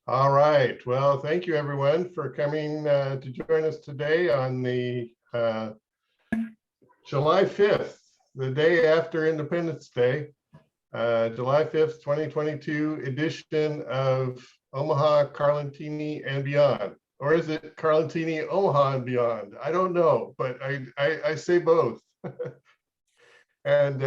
All right. Well, thank you everyone for coming to join us today on the July 5th, the day after Independence Day, July 5th, 2022 edition of Omaha, Carlentini and Beyond. Or is it Carlentini, Omaha and Beyond? I don't know, but I say both. And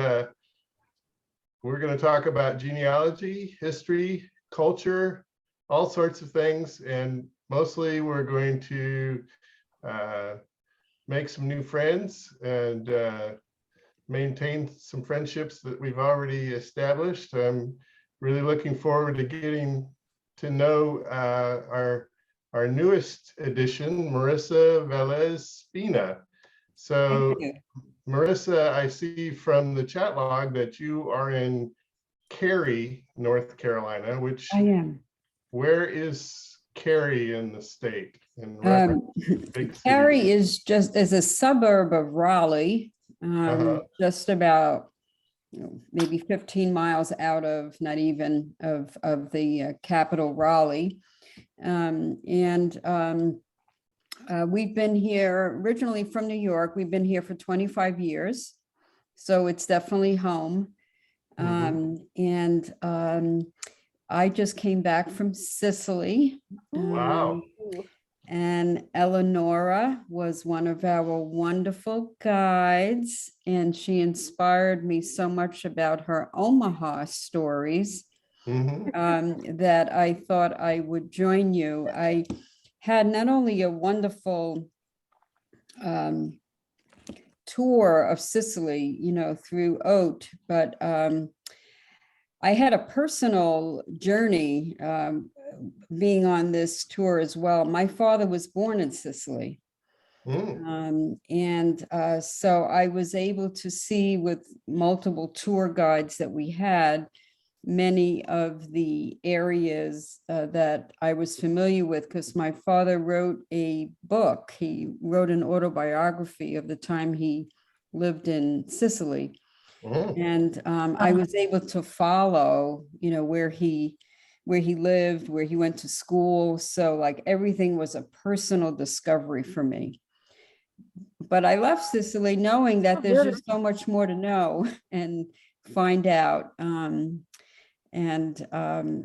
we're going to talk about genealogy, history, culture, all sorts of things. And mostly we're going to make some new friends and maintain some friendships that we've already established. I'm really looking forward to getting to know our newest addition, Marissa Velez-Spina. So Marissa, I see from the chat log that you are in Cary, North Carolina, which I am. Where is Cary in the state? Cary is a suburb of Raleigh, just about maybe 15 miles out of, not even of the capital Raleigh. We've been here originally from New York. We've been here for 25 years. So it's definitely home. I just came back from Sicily. Wow. And Eleonora was one of our wonderful guides, and she inspired me so much about her Omaha stories that I thought I would join you. I had not only a wonderful tour of Sicily, through OAT, but I had a personal journey being on this tour as well. My father was born in Sicily. So I was able to see with multiple tour guides that we had many of the areas that I was familiar with, because my father wrote a book. He wrote an autobiography of the time he lived in Sicily. And I was able to follow, where he lived, where he went to school. So like everything was a personal discovery for me. But I left Sicily knowing that there's just so much more to know and find out.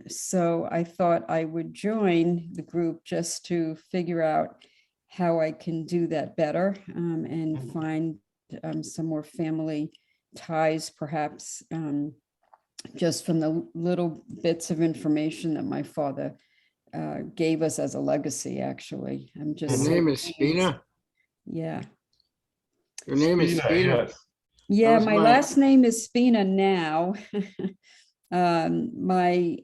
So I thought I would join the group just to figure out how I can do that better and find some more family ties, perhaps, just from the little bits of information that my father gave us as a legacy, actually. I'm just Your name is Spina? Yeah. Your name is Spina? Yes. Yeah, my last name is Spina now. My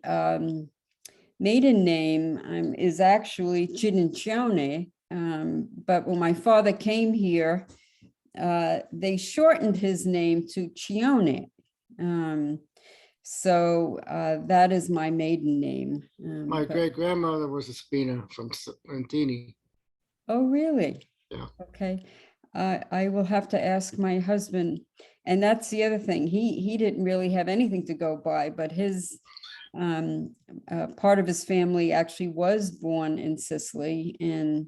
maiden name is actually Cinincione, but when my father came here, they shortened his name to Cione. So that is my maiden name. My great-grandmother was a Spina from Carlentini. Oh, really? Yeah. Okay. I will have to ask my husband. And that's the other thing. He didn't really have anything to go by, but his part of his family actually was born in Sicily, and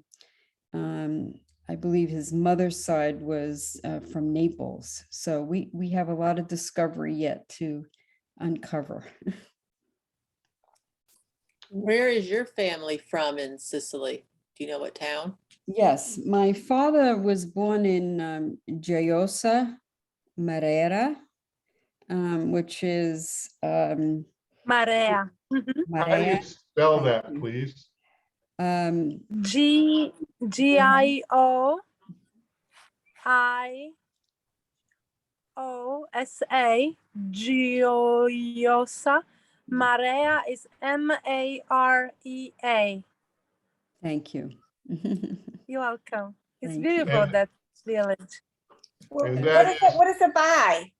I believe his mother's side was from Naples. So we have a lot of discovery yet to uncover. Where is your family from in Sicily? Do you know what town? Yes, my father was born in Gioia Marera, which is Marea. How do you Marea. spell that, please? Gioiosa. Gioiosa. Marea is Marea. Thank you. You're welcome. It's Thank beautiful, you. that village. And What is it by?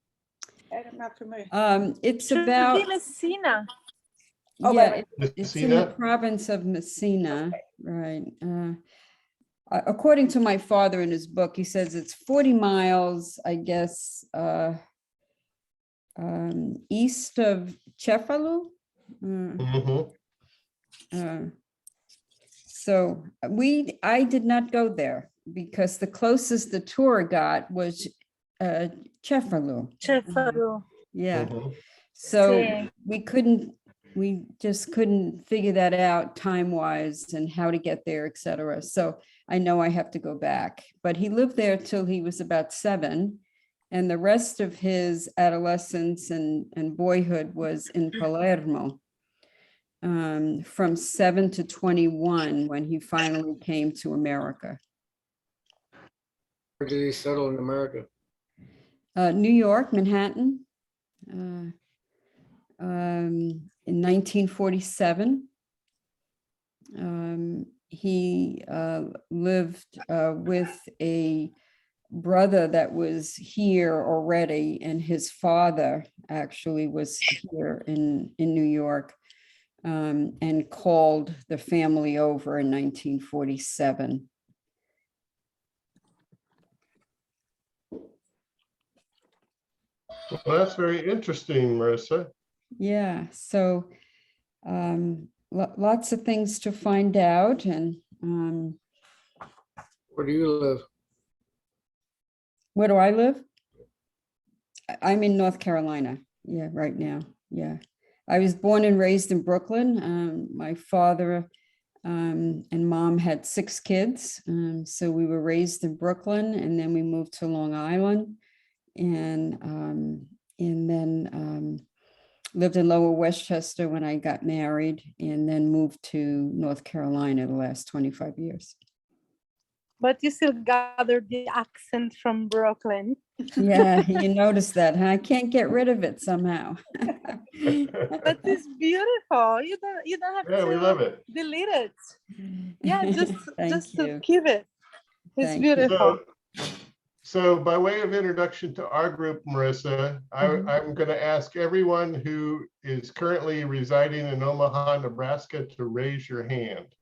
I'm not familiar. It's Should about be Messina. Oh, yeah, right. it's in the Messina? province of Messina, right? According to my father in his book, he says it's 40 miles, I guess, east of Cefalu. So I did not go there because the closest the tour got was Cefalù. Cefalù. Yeah. Mhm. So Sì. we just couldn't figure that out time-wise and how to get there, et cetera. So I know I have to go back, but he lived there till he was about 7. And the rest of his adolescence and boyhood was in Palermo, from 7 to 21 when he finally came to America. Where did he settle in America? New York, Manhattan, in 1947. He lived with a brother that was here already, and his father actually was here in New York, and called the family over in 1947. Well, that's very interesting, Marissa. Yeah, so lots of things to find out, and Where do you live? where do I live? I'm in North Carolina. Yeah, right now. Yeah. I was born and raised in Brooklyn. My father and mom had 6 kids. So we were raised in Brooklyn, and then we moved to Long Island, and then lived in Lower Westchester when I got married, and then moved to North Carolina the last 25 years. But you still gathered the accent from Brooklyn. Yeah, you noticed that, huh? I can't get rid of it somehow. But it's beautiful. You don't have Yeah, we to love it. delete it. Yeah, just Thank to you. keep it. It's Thank you. beautiful. So by way of introduction to our group, Marissa, Mhm. I'm going to ask everyone who is currently residing in Omaha, Nebraska to raise your hand.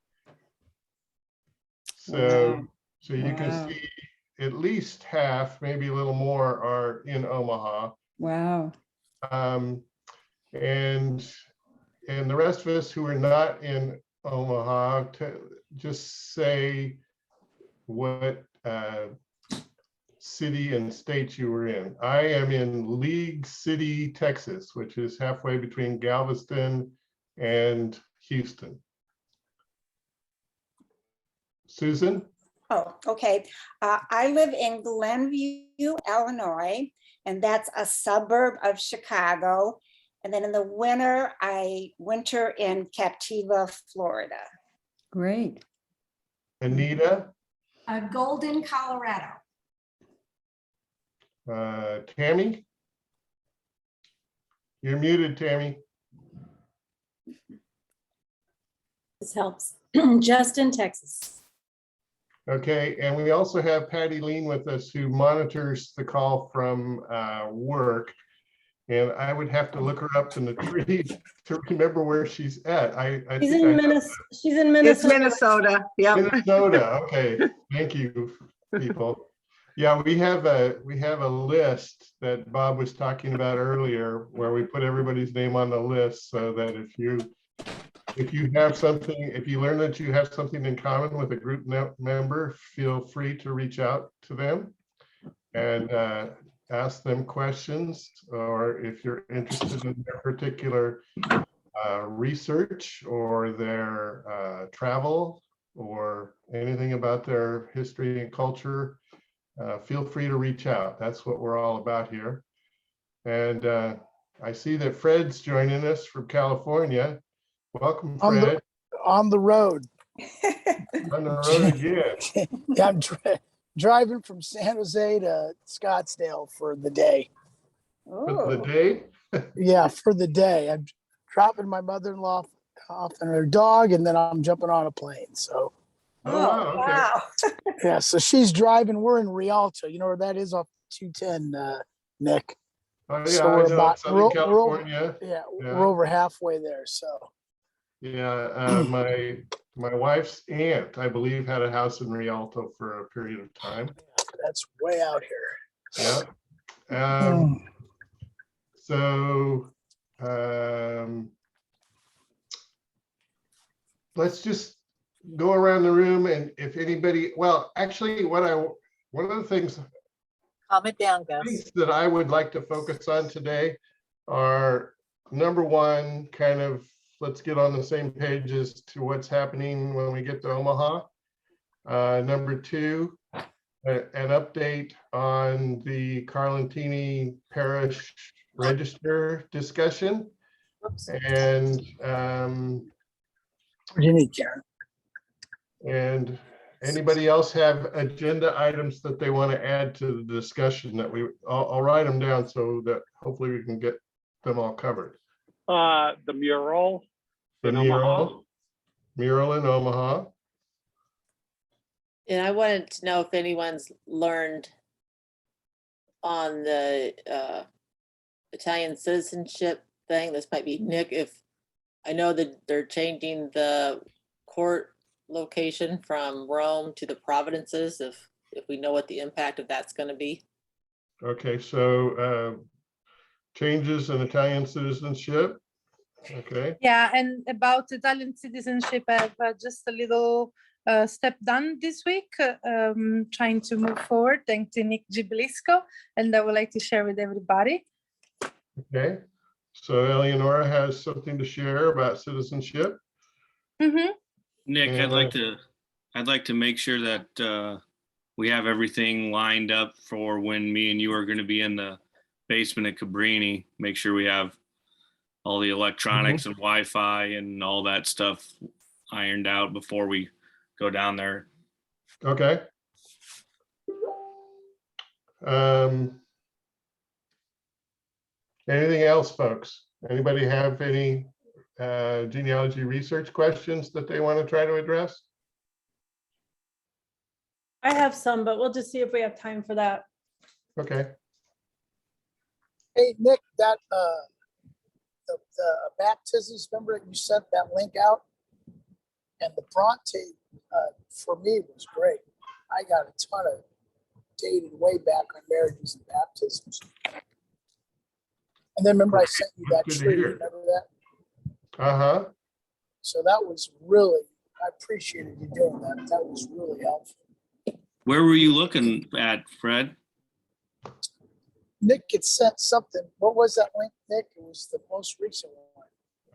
So, Wow. so you can Wow. see at least half, maybe a little more, are in Omaha. Wow. And the rest of us who are not in Omaha, just say what city and state you were in. I am in League City, Texas, which is halfway between Galveston and Houston. Susan? Oh, okay. I live in Glenview, Illinois, and that's a suburb of Chicago. And then in the winter, I winter in Captiva, Florida. Great. Anita? Golden, Colorado. Tammy? You're muted, Tammy. This helps. Justin, Texas. Okay, and we also have Patty Lean with us, who monitors the call from work. And I would have to look her up in the tree to remember where she's at. She's in Minnesota. It's Minnesota. Yep. Minnesota. Okay, thank you, people. Yeah, we have a list that Bob was talking about earlier, where we put everybody's name on the list, so that if you have something, if you learn that you have something in common with a group member, feel free to reach out to them and ask them questions, or if you're interested in their particular research or their travel or anything about their history and culture, feel free to reach out. That's what we're all about here. And I see that Fred's joining us from California. Welcome, Fred. On the road. On the road again. Yeah, I'm driving from San Jose to Scottsdale for the day. For the day? Yeah, for the day. I'm dropping my mother-in-law off and her dog, and then I'm jumping on a plane. So, Oh, wow. Okay. Wow. yeah, so she's driving. We're in Rialto. You know where that is off 210, Nick? Oh, yeah, So I we're know, about, Southern we're over, California. yeah, Yeah. we're over halfway there. So, Yeah, my wife's aunt, I believe, had a house in Rialto for a period of time. that's way out here. Yeah. So let's just go around the room, and if anybody, well, actually, one of the things Calm it down, Gus. that I would like to focus on today are, number one, kind of, let's get on the same page as to what's happening when we get to Omaha. Number two, an update on the Carlentini Parish Register discussion. Whoops. And Virginia, Karen. and anybody else have agenda items that they want to add to the discussion that I'll write them down so that hopefully we can get them all covered. The mural The in Omaha. mural in Omaha. And I wanted to know if anyone's learned on the Italian citizenship thing. This might be Nick. If I know that they're changing the court location from Rome to the Providences, if we know what the impact of that's going to be. Okay, so changes in Italian citizenship. Okay, Yeah, and about Italian citizenship, I have just a little step done this week, trying to move forward, thanks to Nick Gibelisco, and I would like to share with everybody. okay. So Eleonora has something to share about citizenship. Mhm. Nick, Yeah. I'd like to make sure that we have everything lined up for when me and you are going to be in the basement at Cabrini. Make sure we have all the electronics and Wi-Fi and all that stuff ironed out before we go down there. Okay. Anything else, folks? Anybody have any genealogy research questions that they want to try to address? I have some, but we'll just see if we have time for that. Okay. Hey, Nick, that the baptisms, remember you sent that link out? And the Bronte for me was great. I got a ton of dated way back on marriages and baptisms. And then remember I sent you that Good to tree, hear. remember that? Uh-huh. So that was really, I appreciated you doing that. That was really helpful. Where were you looking at, Fred? Nick had sent something. What was that link, Nick? It was the most recent one.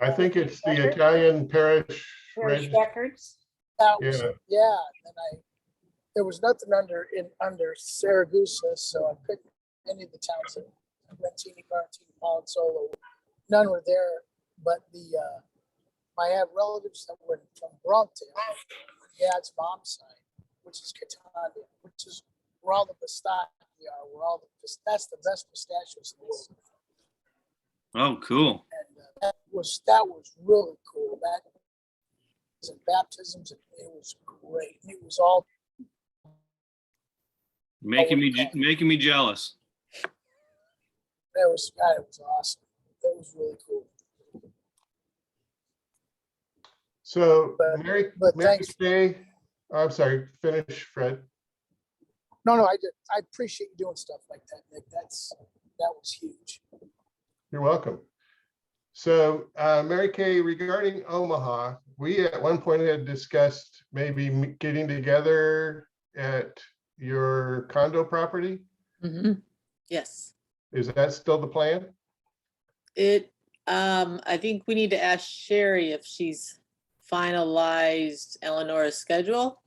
I think it's the Italian Parish Parish Register. records. That was Yeah. it. Yeah. And there was nothing under Saragusa, so I picked any of the towns that Rentini, Carlentini, Palazzolo. None were there, but I have relatives that were from Bronte, my dad's mom's side, which is Catania, which is where all the pistachio are, that's the best pistachios in the world. Oh, cool. And that was really cool. That was in baptisms, and it was great. It was all Making me jealous. it was awesome. It was really cool. So But Mary thanks. Kay, I'm sorry, finish, Fred. No, I appreciate you doing stuff like that, Nick. That was huge. You're welcome. So Mary Kay, regarding Omaha, we at one point had discussed maybe getting together at your condo property. Yes. Is that still the plan? I think we need to ask Sherry if she's finalized Eleanor's schedule.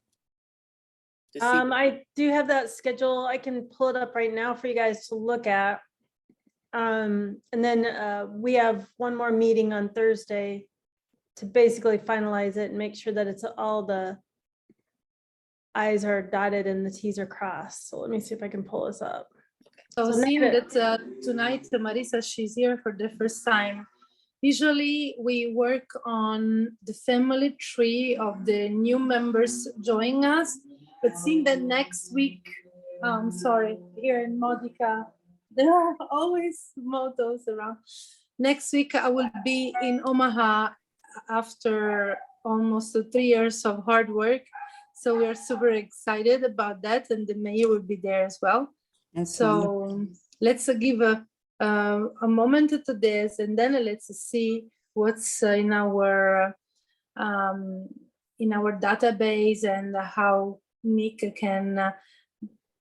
to see- I do have that schedule. I can pull it up right now for you guys to look at. And then we have one more meeting on Thursday to basically finalize it and make sure that it's all the I's are dotted and the T's are crossed. So let me see if I can pull this up. So So seeing next- that tonight Marisa, she's here for the first time. Usually we work on the family tree of the new members joining us, but seeing that next week, here in Modica, there are always mottos around. Next week I will be in Omaha after almost 3 years of hard work. So we are super excited about that, and the mayor will be there as well. That's So let's give a moment to this, and then let's see what's in our in our database, and how Nick can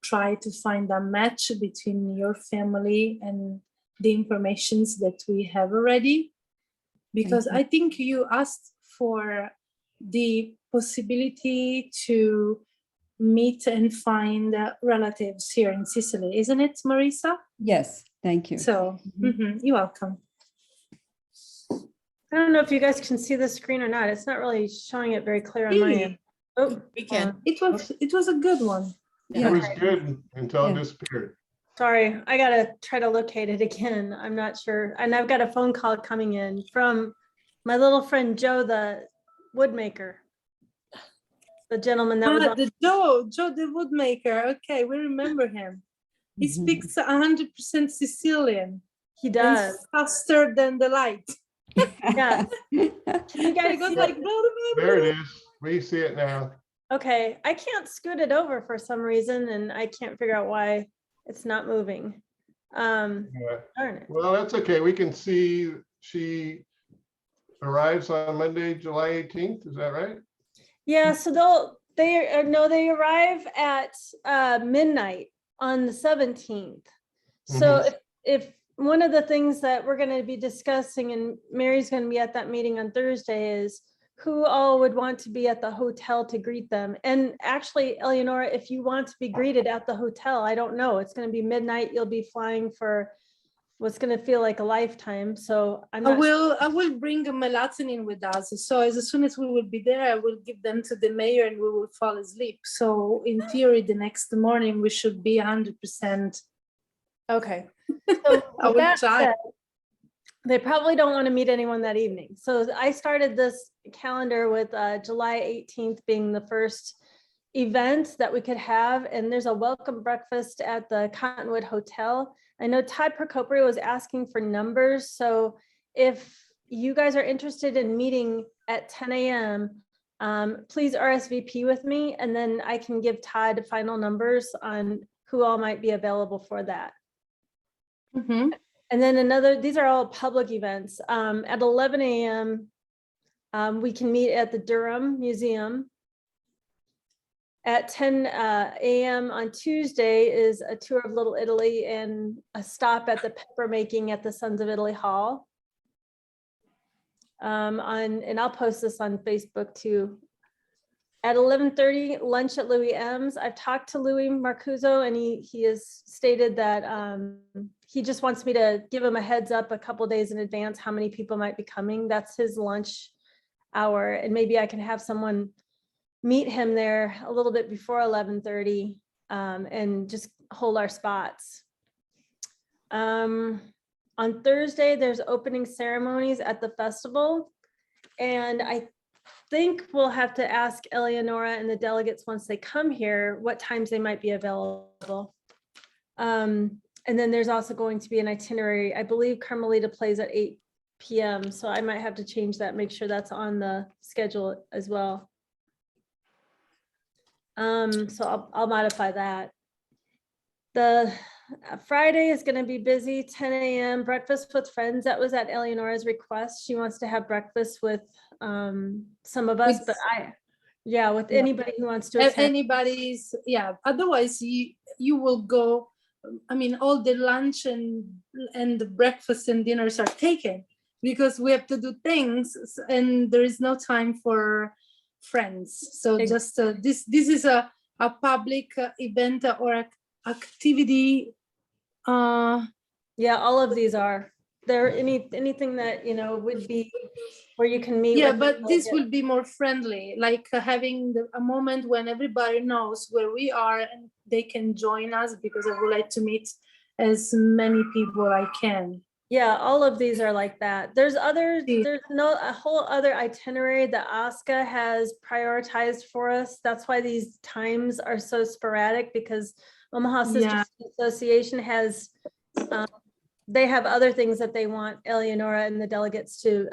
try to find a match between your family and the informations that we have already. Because I think you asked for the possibility to meet and find relatives here in Sicily, isn't it, Marisa? Yes, thank you. So, you're welcome. I don't know if you guys can see the screen or not. It's not really showing it very clear on my end. Oh, We can. It was a good one. It was good until it Yeah. disappeared. sorry, I gotta try to locate it again. I'm not sure. And I've got a phone call coming in from my little friend Joe, the woodmaker. The gentleman that was on. The Joe the woodmaker. Okay, we remember him. He Mhm. speaks 100% Sicilian. He and does. faster than the light. Yeah. Can you He guys goes see like, it? blah, blah, blah, There blah. it is. We see it now. Okay, I can't scoot it over for some reason and I can't figure out why it's not moving. Yeah. Darn it. Well, that's okay. We can see she arrives on Monday, July 18th. Is that right? Yeah, so they arrive at midnight on the 17th. So if one of the things that we're going to be discussing, and Mary's going to be at that meeting on Thursday, is who all would want to be at the hotel to greet them. And actually, Eleonora, if you want to be greeted at the hotel, I don't know. It's going to be midnight. You'll be flying for what's going to feel like a lifetime. So I'm I not sure. will bring a melatonin with us. So as soon as we will be there, I will give them to the mayor and we will fall asleep. So in theory, the next morning we should be 100%. Okay. So I with will that try. said, they probably don't want to meet anyone that evening. So I started this calendar with July 18th being the first event that we could have. And there's a welcome breakfast at the Cottonwood Hotel. I know Todd Procopio was asking for numbers. So if you guys are interested in meeting at 10 a.m., please RSVP with me. And then I can give Todd final numbers on who all might be available for that. Mhm. And then these are all public events. At 11 a.m., we can meet at the Durham Museum. At 10 a.m. on Tuesday is a tour of Little Italy and a stop at the pepper making at the Sons of Italy Hall. And I'll post this on Facebook too. At 11:30, lunch at Louis M's. I've talked to Louis Marcuzzo and he has stated that he just wants me to give him a heads up a couple days in advance how many people might be coming. That's his lunch hour. And maybe I can have someone meet him there a little bit before 11:30 and just hold our spots. On Thursday, there's opening ceremonies at the festival. And I think we'll have to ask Eleonora and the delegates once they come here, what times they might be available. And then there's also going to be an itinerary. I believe Carmelita plays at 8 p.m. So I might have to change that, make sure that's on the schedule as well. So I'll modify that. The Friday is going to be busy, 10 a.m. breakfast with friends. That was at Eleonora's request. She wants to have breakfast with some of us, but with anybody who wants to attend. Anybody's, otherwise you will go. I mean, all the lunch and the breakfast and dinners are taken because we have to do things and there is no time for friends. So just this is a public event or activity. Yeah, all of these are. There anything that would be where you can meet. Yeah, with but people, this will be more friendly, like having a moment when everybody knows where we are and they can join us, because I would like to meet as many people I can. Yeah, all of these are like that. There's a whole other itinerary that Oscar has prioritized for us. That's why these times are so sporadic, because Omaha Sister Association has they have other things that they want Eleonora and the delegates to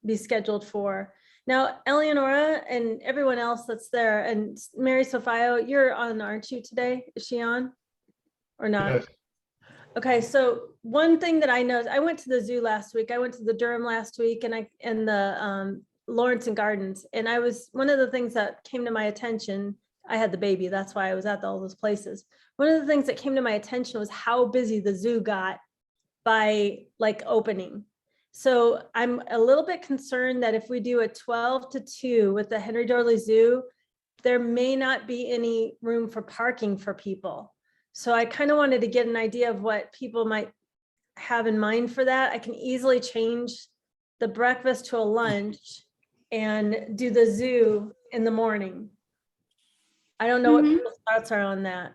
be scheduled for. Now, Eleonora and everyone else that's there, and Mary Sophia, you're on, aren't you today? Is she on or not? Yes. Okay, so one thing that I know, I went to the zoo last week. I went to the Durham last week, and the Lawrence and Gardens. And one of the things that came to my attention, I had the baby, that's why I was at all those places. One of the things that came to my attention was how busy the zoo got by like opening. So I'm a little bit concerned that if we do a 12 to 2 with the Henry Dorley Zoo, there may not be any room for parking for people. So I kind of wanted to get an idea of what people might have in mind for that. I can easily change the breakfast to a lunch and do the zoo in the morning. I don't know what people's thoughts are on that.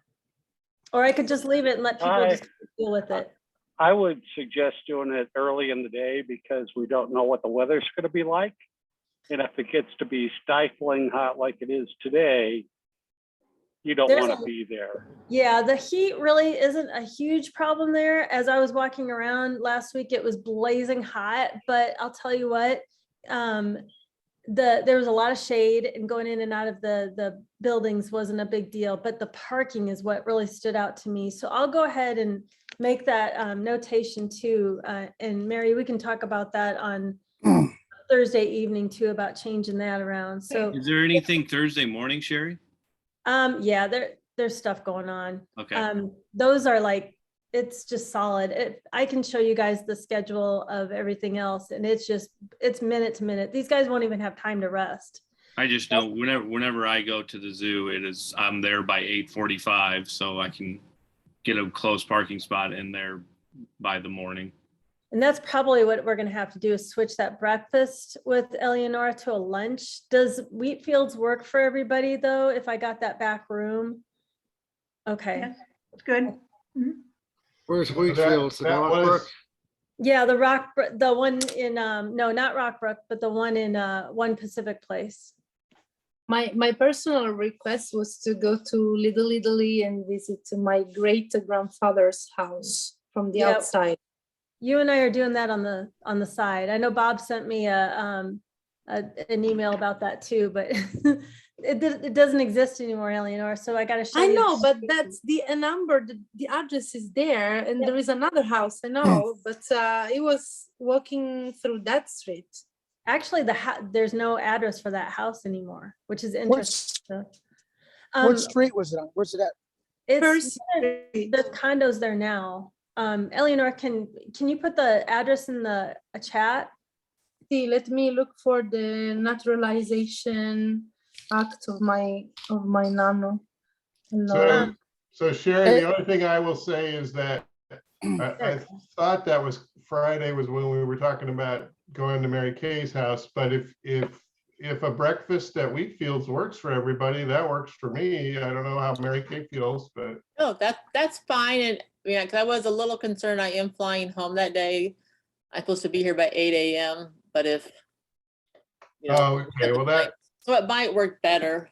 Or I could just leave it and let people just deal with it. I would suggest doing it early in the day because we don't know what the weather's going to be like. And if it gets to be stifling hot like it is today, you don't want to be there. Yeah, the heat really isn't a huge problem there. As I was walking around last week, it was blazing hot, but I'll tell you what, there was a lot of shade and going in and out of the buildings wasn't a big deal, but the parking is what really stood out to me. So I'll go ahead and make that notation too. And Mary, we can talk about that on Thursday evening too, about changing that around. So Is there anything Thursday morning, Sherry? yeah, there's stuff going on. Okay. Those are like, it's just solid. I can show you guys the schedule of everything else, and it's minute to minute. These guys won't even have time to rest. I just know whenever I go to the zoo, I'm there by 8:45, so I can get a close parking spot in there by the morning. And that's probably what we're going to have to do, is switch that breakfast with Eleonora to a lunch. Does Wheatfields work for everybody though, if I got that back room? Okay. Yes, it's good. Where's Wheatfield? Yeah, the one in, no, not Rockbrook, but the one in One Pacific Place. My personal request was to go to Little Italy and visit my great grandfather's house from the outside. You and I are doing that on the side. I know Bob sent me an email about that too, but it doesn't exist anymore, Eleanor. So I got to show you. I know, but that's the number. The address is there, and there is another house. I know, but it was walking through that street. Actually, there's no address for that house anymore, which is interesting. What street was it on? Where's it at? It's the condos there now. Eleanor, can you put the address in the chat? See, let me look for the naturalization act of my nano. So Sherry, the only thing I will say is that I thought that was Friday was when we were talking about going to Mary Kay's house, but if a breakfast at Wheatfields works for everybody, that works for me. I don't know how Mary Kay feels, but No, that's fine. And yeah, because I was a little concerned. I am flying home that day. I'm supposed to be here by 8 a.m. But if okay, well so it might work better.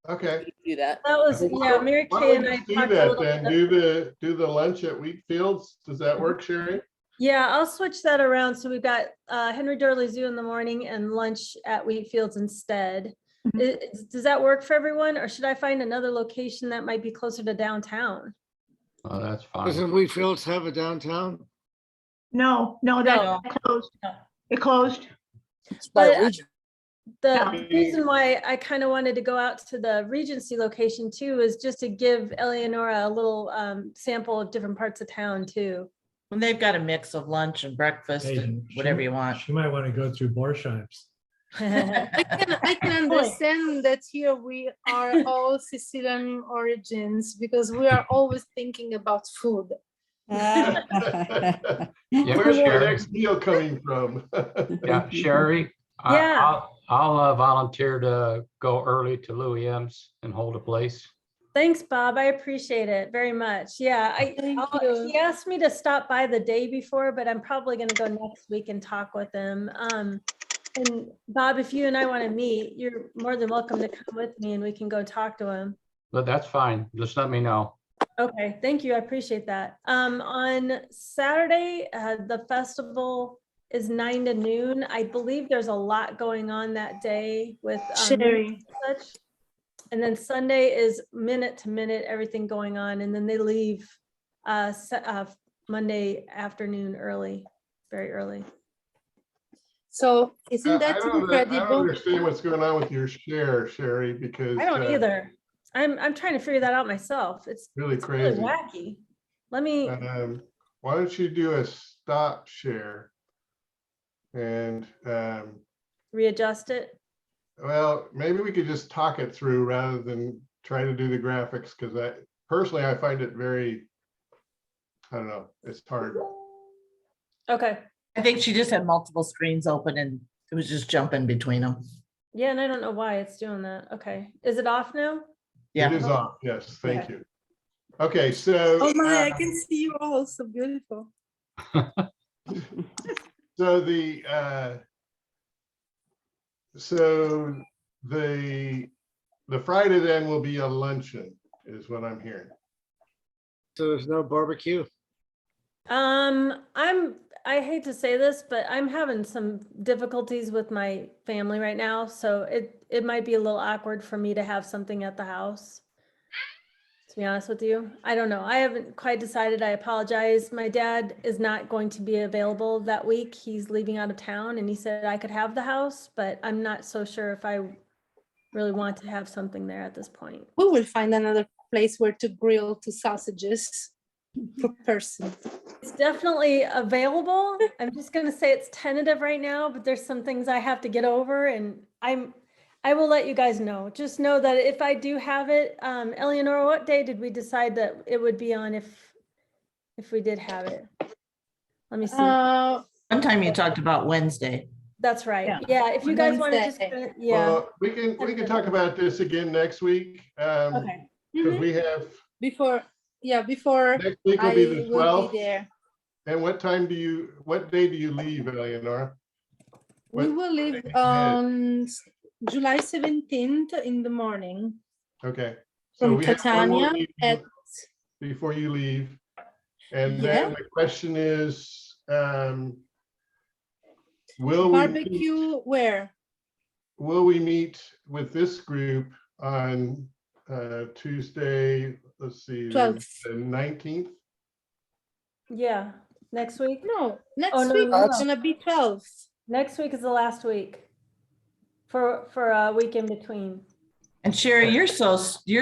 Okay. Do that. That was Mary Kay and I do talked that a little then. bit. Do the lunch at Wheatfields. Does that work, Sherry? Yeah, I'll switch that around. So we've got Henry Dorley Zoo in the morning and lunch at Wheatfields instead. Does that work for everyone, or should I find another location that might be closer to downtown? Oh, that's fine. Doesn't Wheatfields have a downtown? No, that closed. It closed. It's by But region. the reason why I kind of wanted to go out to the Regency location too is just to give Eleonora a little sample of different parts of town too. When they've got a mix of lunch and breakfast and whatever you want. You might want to go through Borsheims. I can understand that here we are all Sicilian origins because we are always thinking about food. Yeah, Where's the Sherry. next meal coming from? Yeah, Sherry. Yeah. I'll volunteer to go early to Louis M's and hold a place. Thanks, Bob. I appreciate it very much. Yeah, he asked me to stop by the day before, but I'm probably going to go next week and talk with him. And Bob, if you and I want to meet, you're more than welcome to come with me and we can go talk to him. But that's fine. Just let me know. Okay, thank you. I appreciate that. On Saturday, the festival is 9 to noon. I believe there's a lot going on that day with Sherry. such. And then Sunday is minute to minute, everything going on. And then they leave Monday afternoon early, very early. So isn't I that don't incredible? understand what's going on with your share, Sherry, because I don't either. I'm trying to figure that out myself. It's really it's really crazy. wacky. Let me, Why don't you do a stop share? And readjust it. well, maybe we could just talk it through rather than try to do the graphics, because I find it very, I don't know, it's hard. Okay. I think she just had multiple screens open and it was just jumping between them. Yeah, and I don't know why it's doing that. Okay. Is it off now? Yeah. It is off. Yes, thank Okay. you. Okay, so Oh my, I can see you all, so beautiful. so the Friday then will be a luncheon, is what I'm hearing. So there's no barbecue? I hate to say this, but I'm having some difficulties with my family right now, so it might be a little awkward for me to have something at the house. To be honest with you, I don't know. I haven't quite decided. I apologize. My dad is not going to be available that week. He's leaving out of town, and he said I could have the house, but I'm not so sure if I really want to have something there at this point. We will find another place where to grill 2 sausages per person. It's definitely available. I'm just gonna say it's tentative right now, but there's some things I have to get over, and I will let you guys know. Just know that if I do have it, Eleanor, what day did we decide that it would be on if we did have it? Let me see. One time you talked about Wednesday. That's right. Yeah, if you guys want to just, Wednesday. yeah. Well, we can talk about this again next week. Okay. Because we have, Before next week will I be the will 12th. be there. And what day do you leave, Eleanor? We will leave on July 17th in the morning Okay. So from we have one more Catania meeting before you leave. And then the question is, will we meet with this group on Tuesday, let's see, the 19th? Yeah, next week? No, next Oh, no, week no, it's no. gonna be 12th. Next week is the last week for a week in between. And Sherry, you're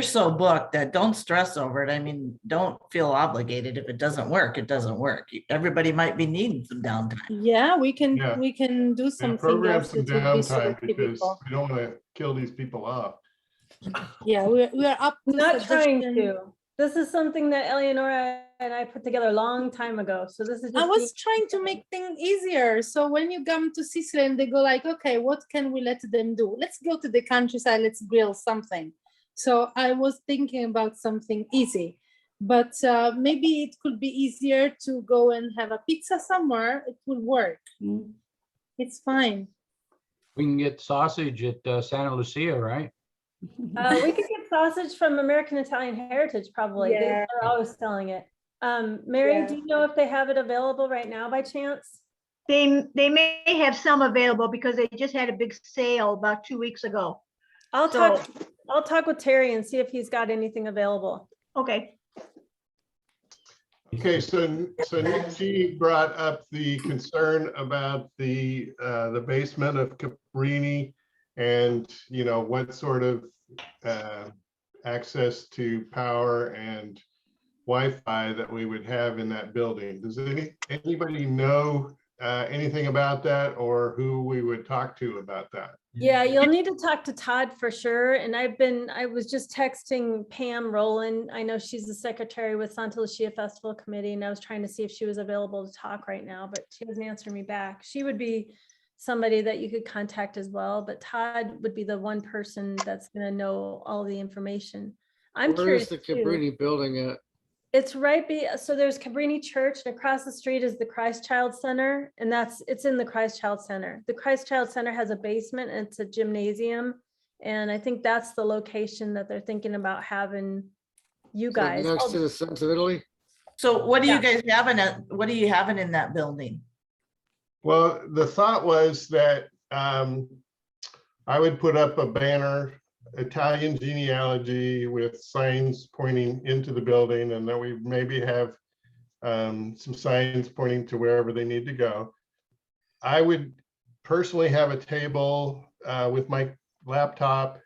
so booked that don't stress over it. I mean, don't feel obligated. If it doesn't work, it doesn't work. Everybody might be needing some downtime. Yeah, we can do something Program else some that will be downtime because typical. we don't want to kill these people off. Yeah, we're up to Not trying suggestion. to. This is something that Eleonora and I put together a long time ago. So this is just I was trying to make things easier. So when you come to Sicily and they go like, okay, what can we let them do? Let's go to the countryside, let's grill something. So I was thinking about something easy, but maybe it could be easier to go and have a pizza somewhere. It will work. It's fine. We can get sausage at Santa Lucia, right? we could get sausage from American Italian Heritage, probably. Yeah. They're always selling it. Mary, Yeah. do you know if they have it available right now by chance? They may have some available because they just had a big sale about 2 weeks ago. I'll talk with Terry and see if he's got anything available. Okay. Okay, so Nick G brought up the concern about the basement of Cabrini and, you know, what sort of access to power and Wi-Fi that we would have in that building. Does anybody know anything about that, or who we would talk to about that? Yeah, you'll need to talk to Todd for sure. And I was just texting Pam Rowland. I know she's the secretary with Santa Lucia Festival Committee, and I was trying to see if she was available to talk right now, but she doesn't answer me back. She would be somebody that you could contact as well, but Todd would be the one person that's gonna know all the information. I'm Where curious is the too. Cabrini building at? It's right so there's Cabrini Church, and across the street is the Christ Child Center, and it's in the Christ Child Center. The Christ Child Center has a basement and it's a gymnasium, and I think that's the location that they're thinking about having you Is that guys. next to the Sons of Italy? So what do Yeah. you guys having in that building? Well, the thought was that I would put up a banner, Italian genealogy, with signs pointing into the building, and then we maybe have some signs pointing to wherever they need to go. I would personally have a table with my laptop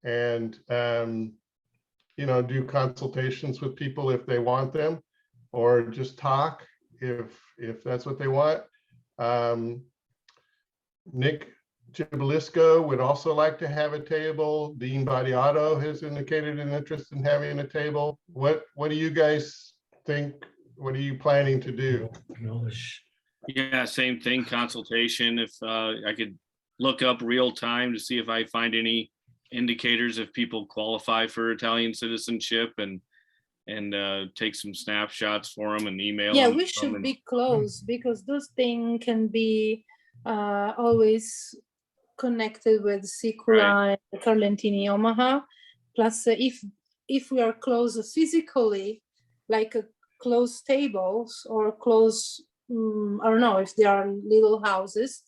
and, you know, do consultations with people if they want them, or just talk if that's what they want. Nick Gibalisco would also like to have a table. Dean Badiato has indicated an interest in having a table. What do you guys think? What are you planning to do? Yeah, same thing, consultation. If I could look up real time to see if I find any indicators if people qualify for Italian citizenship, and take some snapshots for them and email Yeah, them we to them should and- be close because those things can be always connected with Sicula and CarlentiniOmaha. Plus, if we are close physically, like close tables or close, I don't know if there are little houses.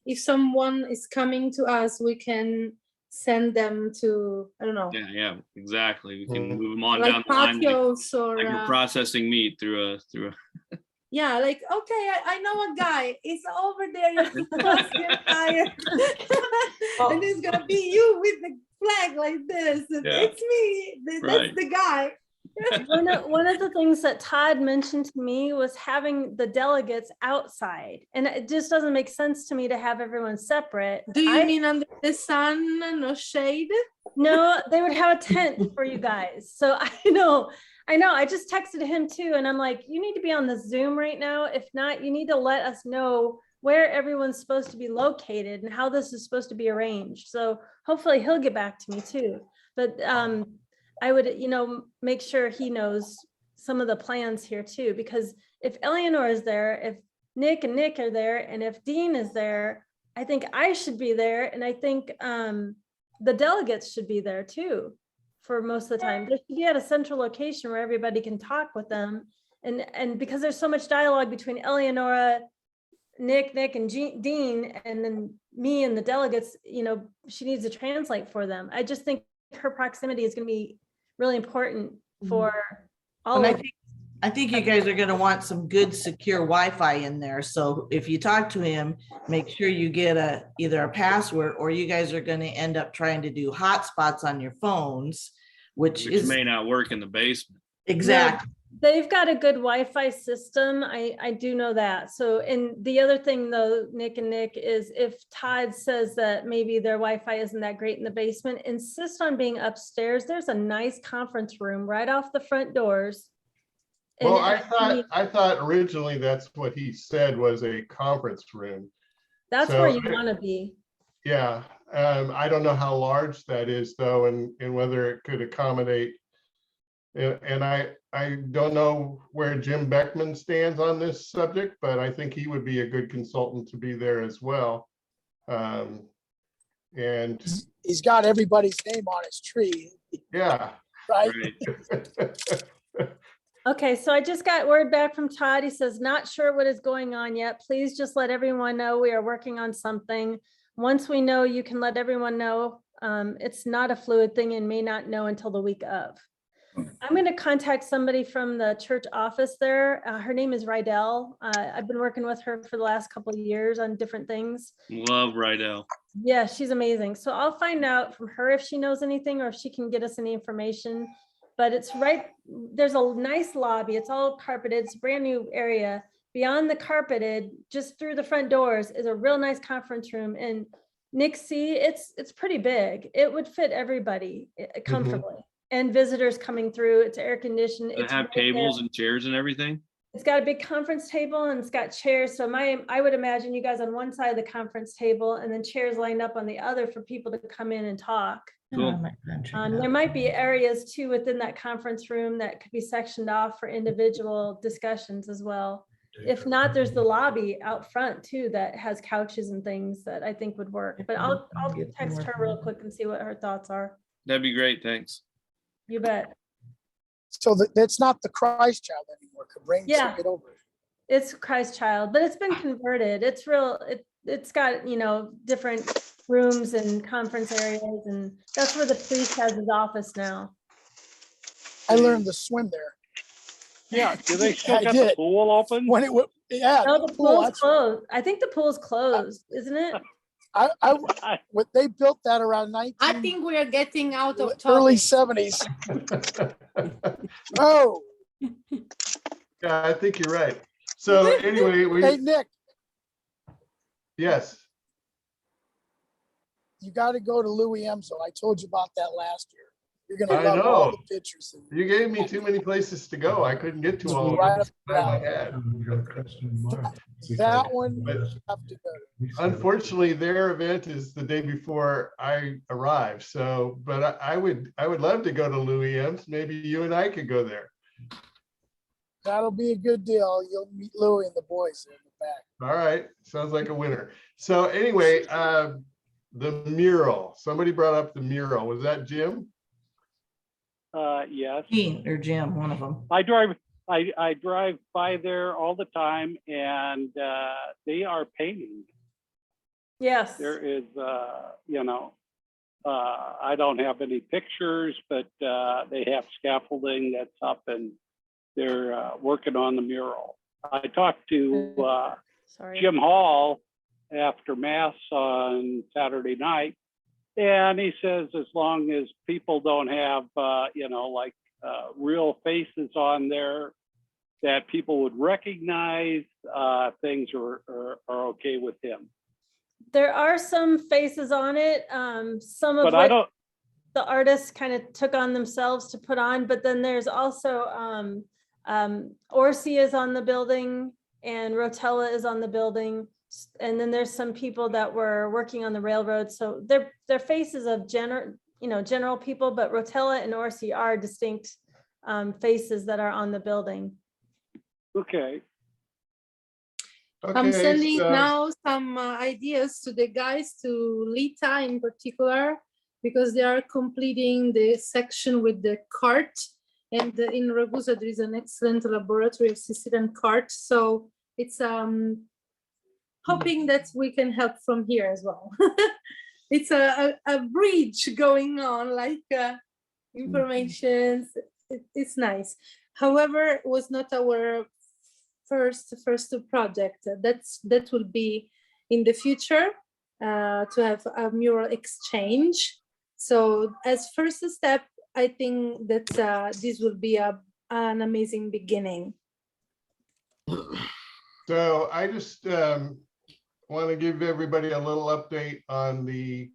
If someone is coming to us, we can send them to, I don't know, Yeah, exactly. We can move them on like down the line patios or like we're processing meat through a yeah, like, okay, I know a guy. It's over there. You have to cross your tire. And it's gonna be you with the flag like this. And Yeah. it's me. That's the guy. One of the things that Todd mentioned to me was having the delegates outside. And it just doesn't make sense to me to have everyone separate. Do you mean under the sun, no shade? No, they would have a tent for you guys. So I know. I just texted him too. And I'm like, you need to be on the Zoom right now. If not, you need to let us know where everyone's supposed to be located and how this is supposed to be arranged. So hopefully he'll get back to me too. But I would, make sure he knows some of the plans here too, because if Eleanor is there, if Nick and Nick are there, and if Dean is there, I think I should be there. And I think the delegates should be there too for most of the time. They should be at a central location where everybody can talk with them. And because there's so much dialogue between Eleonora, Nick, and Dean, and then me and the delegates, she needs to translate for them. I just think her proximity is going to be really important for all of them. I think you guys are going to want some good secure Wi-Fi in there. So if you talk to him, make sure you get either a password, or you guys are going to end up trying to do hotspots on your phones, which may not work in the basement. Exactly. No, they've got a good Wi-Fi system. I do know that. So, and the other thing though, Nick, is if Todd says that maybe their Wi-Fi isn't that great in the basement, insist on being upstairs. There's a nice conference room right off the front doors. Well, I thought originally that's what he said was a conference room. That's so where you want to be. Yeah. I don't know how large that is though, and whether it could accommodate. And I don't know where Jim Beckman stands on this subject, but I think he would be a good consultant to be there as well. And he's got everybody's name on his tree. Yeah. Right. Okay, so I just got word back from Todd. He says, not sure what is going on yet. Please just let everyone know we are working on something. Once we know, you can let everyone know. It's not a fluid thing and may not know until the week of. I'm going to contact somebody from the church office there. Her name is Rydell. I've been working with her for the last couple of years on different things. Love Rydell. Yeah, she's amazing. So I'll find out from her if she knows anything or if she can get us any information. But it's right, there's a nice lobby. It's all carpeted. It's a brand new area. Beyond the carpeted, just through the front doors, is a real nice conference room. And Nick, see, it's pretty big. It would fit everybody comfortably. And visitors coming through. It's air conditioned. Does it have tables and chairs and everything? It's got a big conference table and it's got chairs. So I would imagine you guys on one side of the conference table and then chairs lined up on the other for people to come in and talk. Cool. There might be areas too within that conference room that could be sectioned off for individual discussions as well. If not, there's the lobby out front too that has couches and things that I think would work. But I'll text her real quick and see what her thoughts are. That'd be great. Thanks. You bet. So that's not the Christ child anymore. Cabrini, Yeah. get over it. It's Christ Child, but it's been converted. It's real. It's got, different rooms and conference areas, and that's where the priest has his office now. I learned to swim there. Yeah, do they still I got did. the pool open? When Yeah. No, the pool, pool's that's- closed. I think the pool's closed, isn't it? what they built that around I 19, think we are getting out of early topic. 70s. Oh, Yeah, I think you're right. So anyway, hey, Nick, yes, you got to go to Louis Emsel. I told you about that last year. You're going I to love all know. the pictures. You gave me too many places to go. I couldn't get to all Right of up them I the had. That one But you have to go to. unfortunately, their event is the day before I arrive. So, but I would love to go to Louis M's. Maybe you and I could go there. That'll be a good deal. You'll meet Louis and the boys in the back. All right, sounds like a winner. So anyway, the mural. Somebody brought up the mural. Was that Jim? Yes. Gene or Jim, one of them. I drive by there all the time, and they are painting. Yes. There is, I don't have any pictures, but they have scaffolding that's up, and they're working on the mural. I talked to Sorry. Jim Hall after Mass on Saturday night, and he says as long as people don't have, real faces on there that people would recognize, things are okay with him. There are some faces on it. Some of But I which don't, the artists kind of took on themselves to put on, but then there's also Orsi is on the building and Rotella is on the building. And then there's some people that were working on the railroad. So they're faces of general people, but Rotella and Orsi are distinct faces that are on the building. okay. I'm sending so- now some ideas to the guys, to Lita in particular, because they are completing the section with the cart. And in Ragusa, there is an excellent laboratory of Sicilian cart. So it's hoping that we can help from here as well. It's a bridge going on, like information. It's nice. However, it was not our first project. That will be in the future, to have a mural exchange. So as first step, I think that this will be an amazing beginning. So I just want to give everybody a little update on the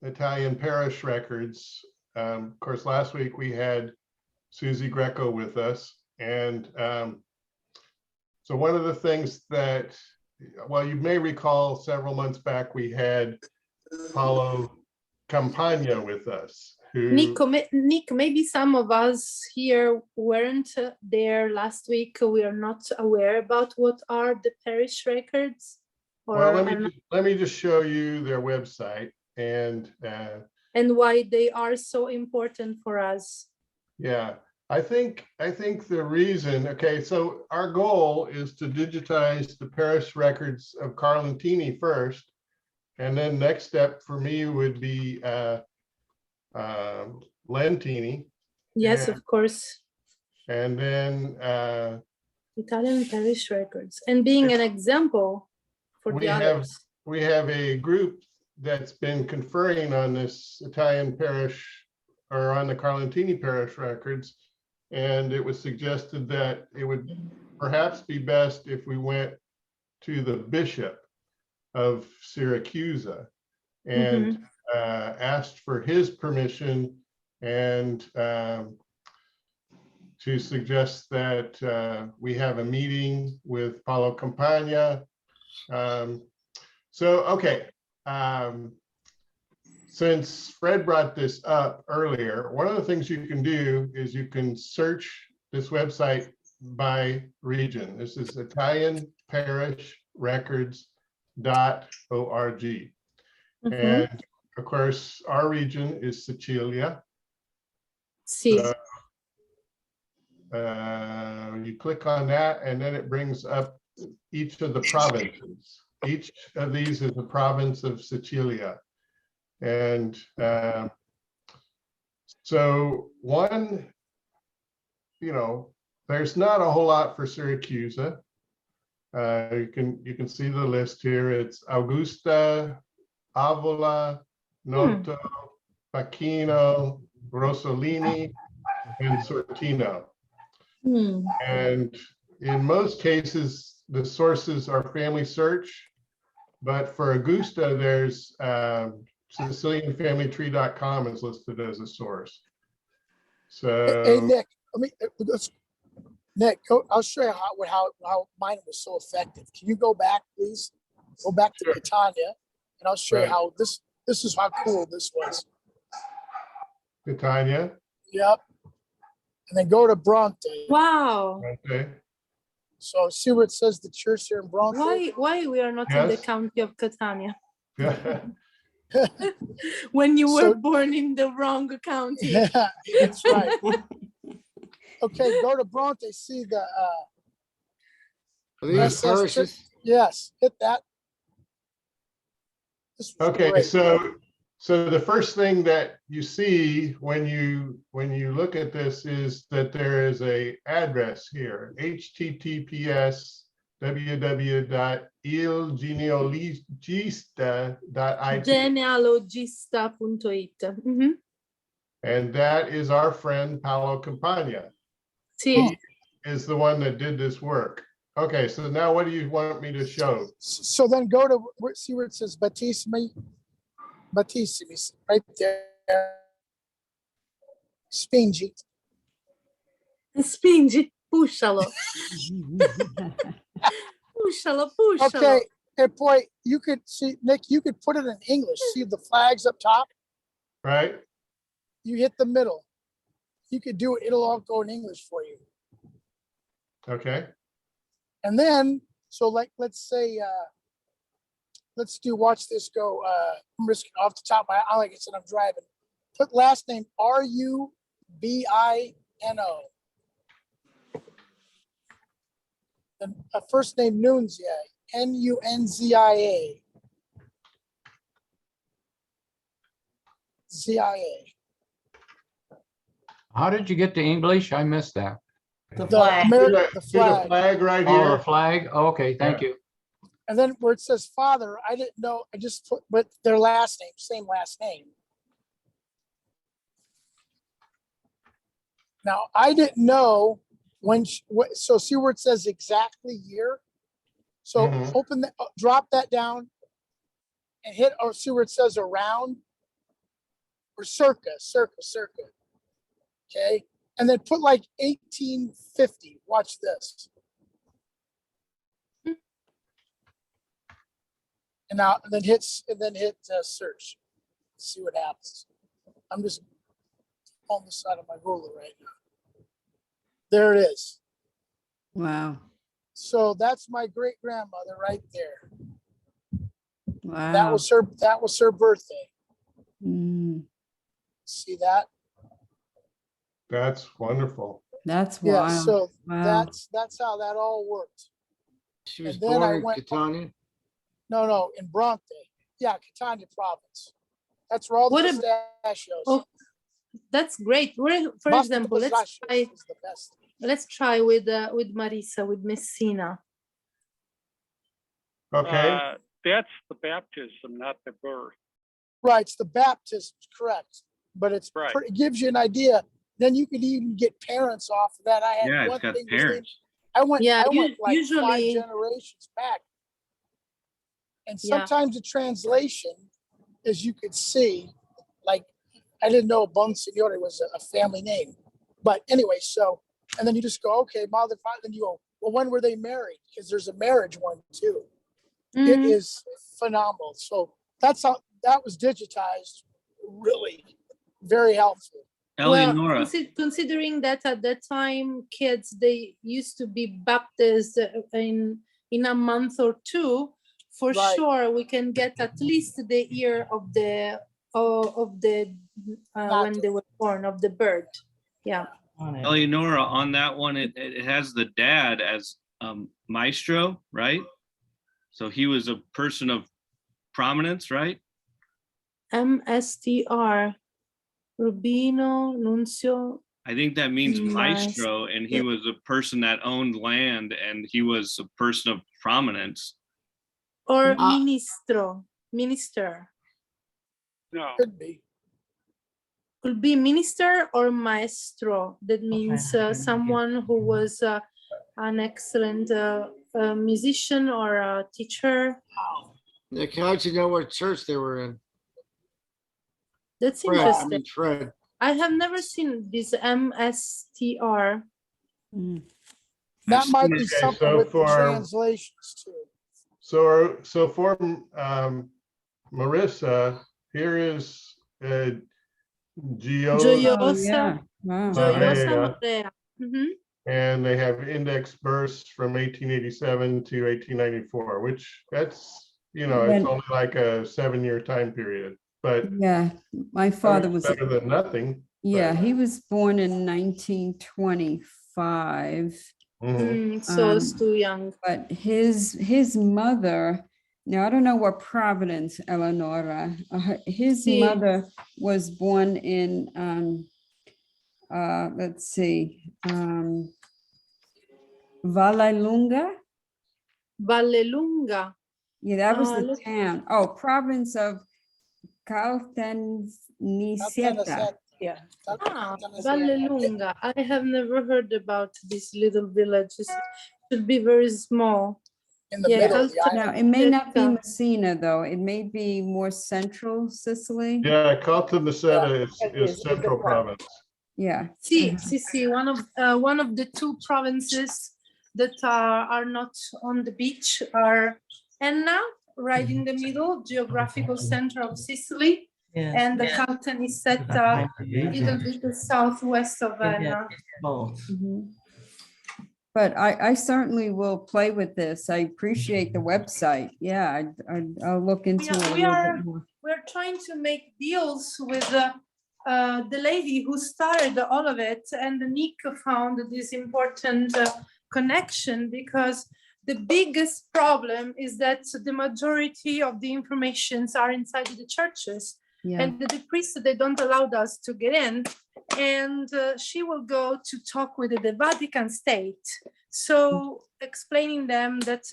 Italian parish records. Of course, last week we had Susie Greco with us. And so one of the things that, well, you may recall several months back, we had Paolo Campagna with us. Nick, maybe some of us here weren't there last week. We are not aware about what are the parish records. Well, let me just show you their website and why they are so important for us. yeah, I think the reason, okay, so our goal is to digitize the parish records of Carlentini first, and then next step for me would be Lentini. Yes, of course. And then Italian parish records, and being an example for the others. We have a group that's been conferring on this Italian parish, or on the Carlentini parish records. And it was suggested that it would perhaps be best if we went to the bishop of Syracuse and asked for his permission and to suggest that we have a meeting with Paolo Campagna. Okay. Since Fred brought this up earlier, one of the things you can do is you can search this website by region. This is ItalianParishRecords.org. And of course, our region is Sicilia. So, you click on that and then it brings up each of the provinces. Each of these is a province of Sicilia. And so one, there's not a whole lot for Syracuse. You can see the list here. It's Augusta, Avola, Noto, Facchino, Rossellini, and Sortino. And in most cases, the sources are family search, but for Augusta, there's SicilianFamilyTree.com is listed as a source. So, Hey, Nick, Nick, I'll show you how mine was so effective. Can you go back, please? Go back to Catania, and I'll show you how this is how cool this was. Catania. Yep. And then go to Bronte. Wow. Okay. So see where it says the church here in Bronte? Why we are not in the Yes. county of Catania? Yeah. When you were So- born in the wrong county. Yeah, that's right. Okay, go to Bronte, see the These SS parishes. yes, hit that. This was Okay, great. so the first thing that you see when you look at this is that there is a address here, https://ilgenealogista.it, Genealogista.it. and that is our friend Paolo Campagna. Sì. He is the one that did this work. Okay, so now what do you want me to show? So then go to see where it says Battissimi, right there. Spingi. Spingi, pushalo. Pushalo. Okay, and boy, you could see, Nick, you could put it in English. See the flags up top? Right? You hit the middle. You could do it, it'll all go in English for you. Okay. And then, so like, let's say, let's do watch this go. I'm risking off the top. Like I said, I'm driving. Put last name Rubino. And first name Nunzia. Nunzia. ZIA. How did you get to English? I missed that. The The flag. American See the flag right Oh, the here? flag? Okay, thank you. And then where it says father, I didn't know. I just put but their last name, same last name. Now I didn't know when. So see where it says exactly year. So Mhm. open that, drop that down, and hit. Or see where it says around, or circa. Okay, and then put like 1850. Watch this. And now, and then hit search. See what happens. I'm just on the side of my ruler right now. There it is. Wow. So that's my great grandmother right there. Wow. That was her birthday. See that? That's wonderful. That's Yeah. wild. So Wow. that's how that all worked. She was And then I born in went- Catania. No, in Bronte. Yeah, Catania province. That's where all the What pistachios. Oh, that's great. For Basta example, pistachios is the best. let's try with Marisa, with Messina. Okay. That's the baptism, not the birth. Right, it's the baptism, correct. But it's Right. it gives you an idea. Then you could even get parents off of that. I had Yeah, it's one got thing was named- parents. I went Yeah, like usually- 5 generations back. And Yeah. sometimes the translation, as you could see, like I didn't know Bonsignore was a family name. But anyway, so and then you just go, okay, mother, father, then you go, well, when were they married? Because there's a marriage one too. It Mhm. is phenomenal. So that's how that was digitized, really very helpful. Eleonora, Considering that at that time, kids, they used to be baptized in a month or two, for Right. sure, we can get at least the year of the when they were born, of the birth. Yeah. Eleonora, on that one, it has the dad as maestro, right? So he was a person of prominence, right? MSTR, Rubino, Nunzio, I think that means Maestro. maestro, and he was a person that owned land, and he was a person of prominence. Or Uh, minister. No, Could be. Could be minister or maestro. That means someone who was an excellent musician or a teacher. Nick, how'd you know what church they were in? That's Fred, interesting. Fred. I have never seen this MSTR. That might be Okay, something so with the for- translations too. So for Marissa, here is Gioiosa. Oh, yeah. Wow. Gioiosa Marea, Marea. Mhm. and they have index bursts from 1887 to 1894, which that's, you know, it's Then- only like a 7-year time period, but Yeah, my father was, better than nothing. yeah, he was born in 1925. So it's too young. But his mother, now I don't know what province, Eleonora, his Sí. mother was born in, let's see, Vallelunga. Vallelunga. Yeah, that was the look- town. Oh, province of Caltanissetta. Yeah. Vallelunga. I have never heard about these little villages. Should be very small. In the Yeah, middle of the Calta- Now, island. it may not be Caltanissetta. Messina, though. It may be more central Sicily. Yeah, Caltanissetta Yeah, it is is a central good one. province. Yeah. See, one of the two provinces that are not on the beach are Enna, right in the middle, geographical center of Sicily, and the Caltanissetta, little bit southwest of Enna. Both. Mhm. But I certainly will play with this. I appreciate the website. Yeah, I'll look into it a little bit more. We're trying to make deals with the lady who started all of it, and Nick found this important connection, because the biggest problem is that the majority of the informations are inside the churches, Yeah. and the priests, they don't allow us to get in, and she will go to talk with the Vatican state. So explaining them that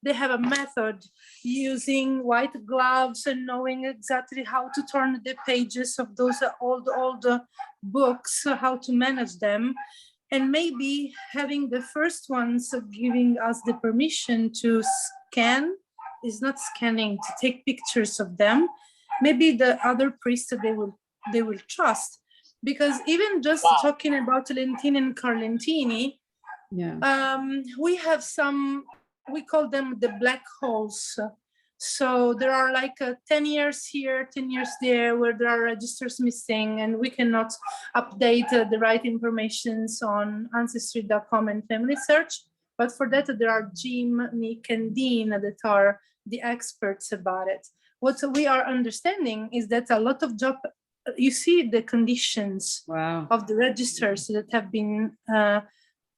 they have a method using white gloves and knowing exactly how to turn the pages of those old books, how to manage them, and maybe having the first ones giving us the permission to scan, is not scanning, to take pictures of them. Maybe the other priests, they will trust, because even just talking about Lentini and Carlentini, Yeah. we have some, we call them the black holes. So there are like 10 years here, 10 years there, where there are registers missing, and we cannot update the right informations on Ancestry.com and Family Search. But for that, there are Jim, Nick, and Dean that are the experts about it. What we are understanding is that a lot of job, you see the conditions of the registers that have been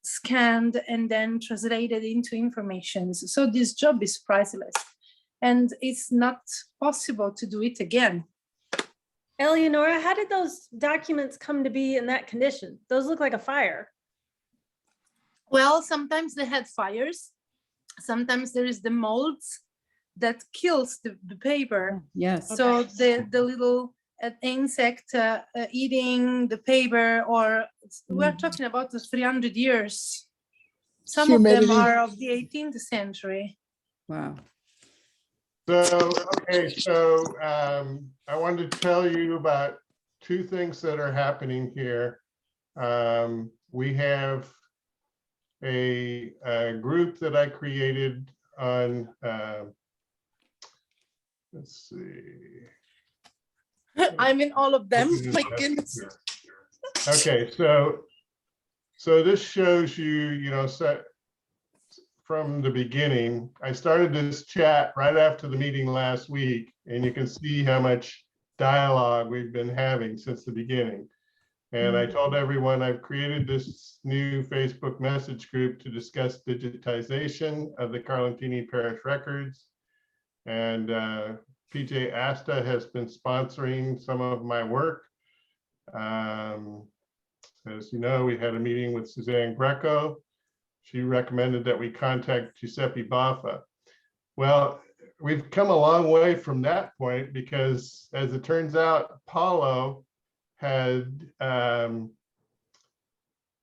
scanned and then translated into information. So this job is priceless, and it's not possible to do it again. Eleonora, how did those documents come to be in that condition? Those look like a fire. Well, sometimes they had fires. Sometimes there is the molds that kills the paper. Yes. So the little insect eating the paper, or we're talking about the 300 years. Some of them are of the 18th century. Wow. So, okay, so I wanted to tell you about two things that are happening here. We have a group that I created on, let's see. I'm in all of them, my goodness. Okay, so this shows you, you know, from the beginning. I started this chat right after the meeting last week, and you can see how much dialogue we've been having since the beginning. And I told everyone I've created this new Facebook message group to discuss digitization of the Carlentini Parish records. And PJ Asta has been sponsoring some of my work. As you know, we had a meeting with Suzanne Greco. She recommended that we contact Giuseppe Baffa. Well, we've come a long way from that point because, as it turns out, Paulo had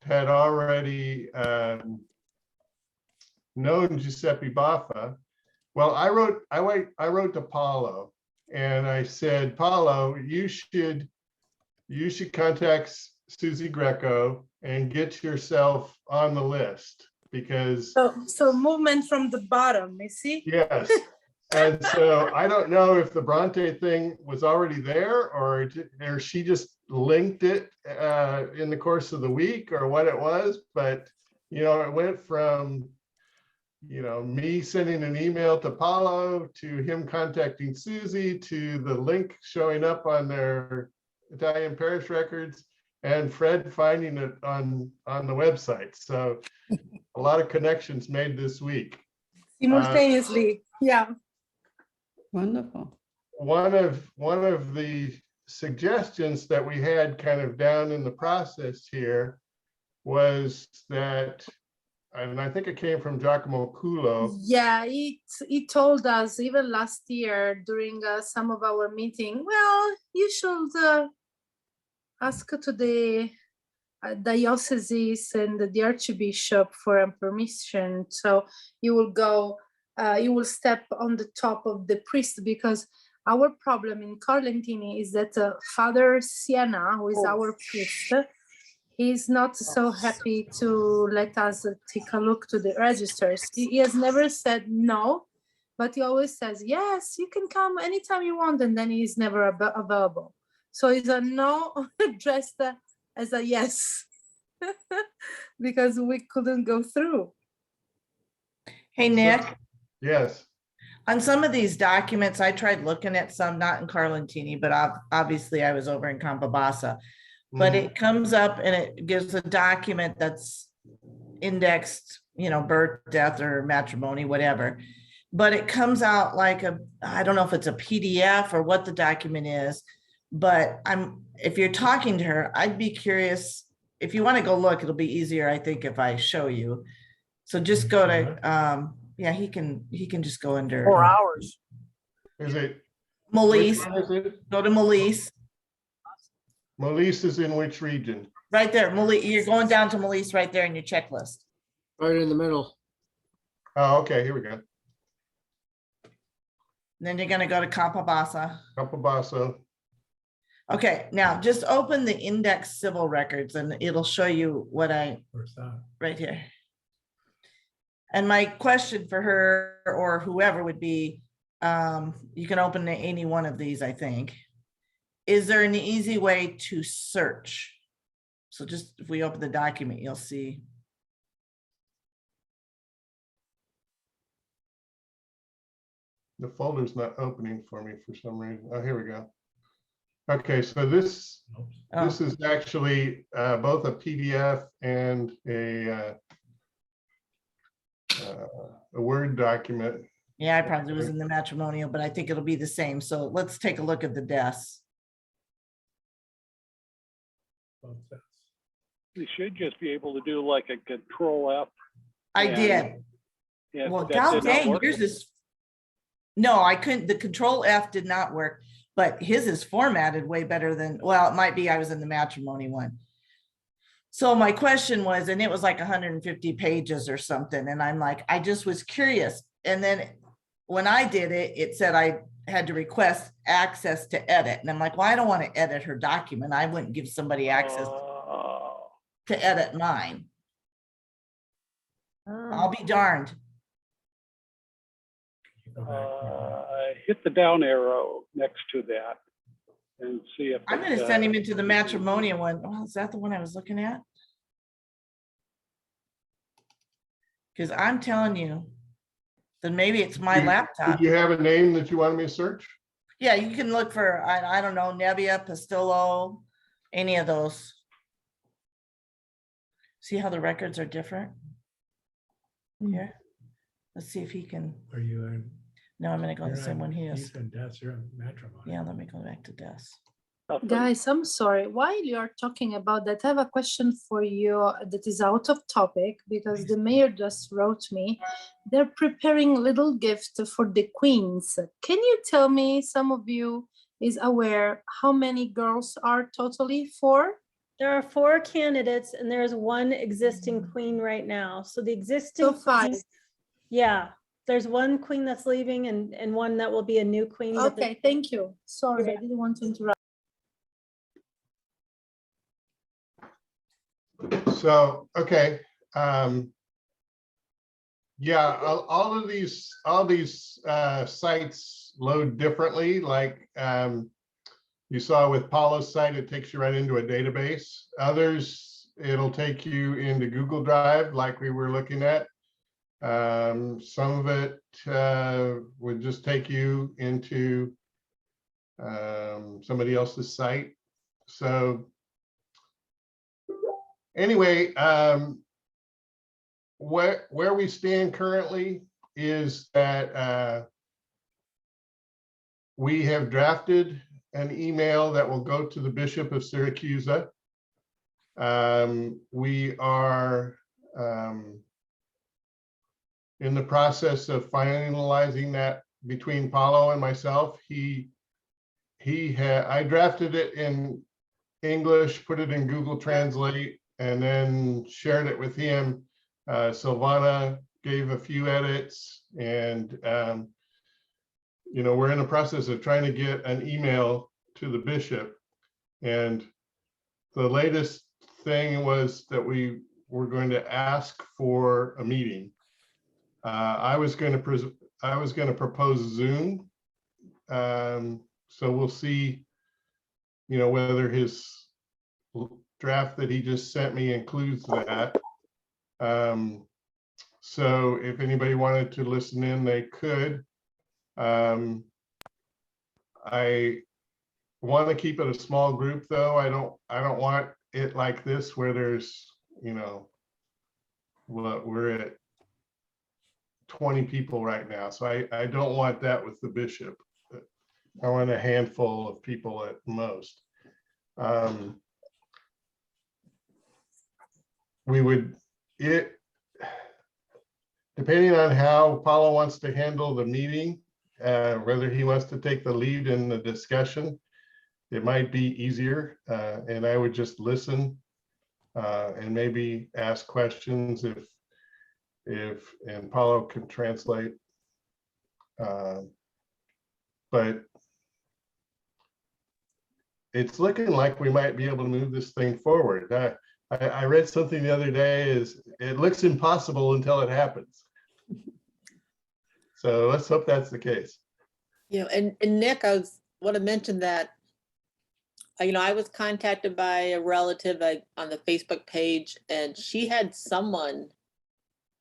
already known Giuseppe Baffa. Well, I wrote to Paulo and I said, Paulo, you should contact Susie Greco and get yourself on the list because So movement from the bottom, you see? yes. And so I don't know if the Bronte thing was already there or she just linked it in the course of the week or what it was, but it went from me sending an email to Paulo to him contacting Susie to the link showing up on their Italian parish records and Fred finding it on the website. So a lot of connections made this week. Simultaneously, yeah. Wonderful. One of the suggestions that we had kind of down in the process here was that, and I think it came from Giacomo Culo. Yeah, he told us even last year during some of our meeting, well, you should ask to the diocese and the archbishop for a permission. So you will step on the top of the priest, because our problem in Carlentini is that Father Siena, who is our priest, he's not so happy to let us take a look to the registers. He has never said no, but he always says, yes, you can come anytime you want, and then he's never available. So it's a no dressed as a yes, because we couldn't go through. Hey, Nick, Yes. on some of these documents, I tried looking at some, not in Carlentini, but obviously I was over in Campabassa. But it comes up and it gives a document that's indexed, birth, death, or matrimony, whatever. But it comes out like I don't know if it's a PDF or what the document is, but if you're talking to her, I'd be curious. If you want to go look, it'll be easier, I think, if I show you. So just go to, yeah, he can just go under 4 hours. Is it? Molise. Which one is it? Go to Molise. Molise is in which region? Right there, Molise. You're going down to Molise right there in your checklist. Right in the middle. Oh, okay, here we go. Then you're going to go to Campabassa. Campabassa. Okay, now just open the index civil records and it'll show you what Where's that? right here. And my question for her or whoever would be, you can open any one of these, I think. Is there an easy way to search? So just if we open the document, you'll see. The folder's not opening for me for some reason. Oh, here we go. Okay, so this is actually both a PDF and a Word document. Yeah, I probably was in the matrimonial, but I think it'll be the same. So let's take a look at the deaths. You should just be able to do like a Control F. I did. Yeah, Well, that god did not dang, work. yours is. No, I couldn't. The Control F did not work, but his is formatted way better than, well, it might be I was in the matrimony one. So my question was, and it was like 150 pages or something. And I'm like, I just was curious. And then when I did it, it said I had to request access to edit. And I'm like, well, I don't want to edit her document. I wouldn't give somebody access to edit mine. I'll be darned. Hit the down arrow next to that and see if I'm going to send him into the matrimonial one. Oh, is that the one I was looking at? Because I'm telling you, then maybe it's my laptop. Do you have a name that you wanted me to search? Yeah, you can look for, I don't know, Nebbia, Pastillo, any of those. See how the records are different? Here. Let's see if he can. Are you in? No, I'm going to go You're the same not- one he is. He's in deaths, you're in matrimony. Yeah, let me go back to deaths. Guys, I'm sorry. While you're talking about that, I have a question for you that is out of topic because the mayor just wrote me. They're preparing little gift for the queens. Can you tell me, some of you is aware how many girls are totally for? There are 4 candidates and there's 1 existing queen right now. So the existing. So 5. Yeah, there's 1 queen that's leaving and 1 that will be a new queen. but the- Okay, thank you. Sorry, I didn't want to interrupt. So, okay. Yeah, all these sites load differently. Like you saw with Paula's site, it takes you right into a database. Others, it'll take you into Google Drive, like we were looking at. Some of it would just take you into somebody else's site. So anyway, where we stand currently is that we have drafted an email that will go to the Bishop of Syracuse. We are in the process of finalizing that between Paulo and myself. I drafted it in English, put it in Google Translate, and then shared it with him. Silvana gave a few edits, and we're in the process of trying to get an email to the bishop. And the latest thing was that we were going to ask for a meeting. I was going to propose Zoom. So we'll see, whether his draft that he just sent me includes that. So if anybody wanted to listen in, they could. I want to keep it a small group, though. I don't want it like this where there's, we're at 20 people right now. So I don't want that with the bishop. I want a handful of people at most. Depending on how Paulo wants to handle the meeting, whether he wants to take the lead in the discussion, it might be easier. And I would just listen and maybe ask questions and Paulo can translate. But it's looking like we might be able to move this thing forward. I read something the other day, it looks impossible until it happens. So let's hope that's the case. And Nick, I want to mention that, I was contacted by a relative on the Facebook page, and she had someone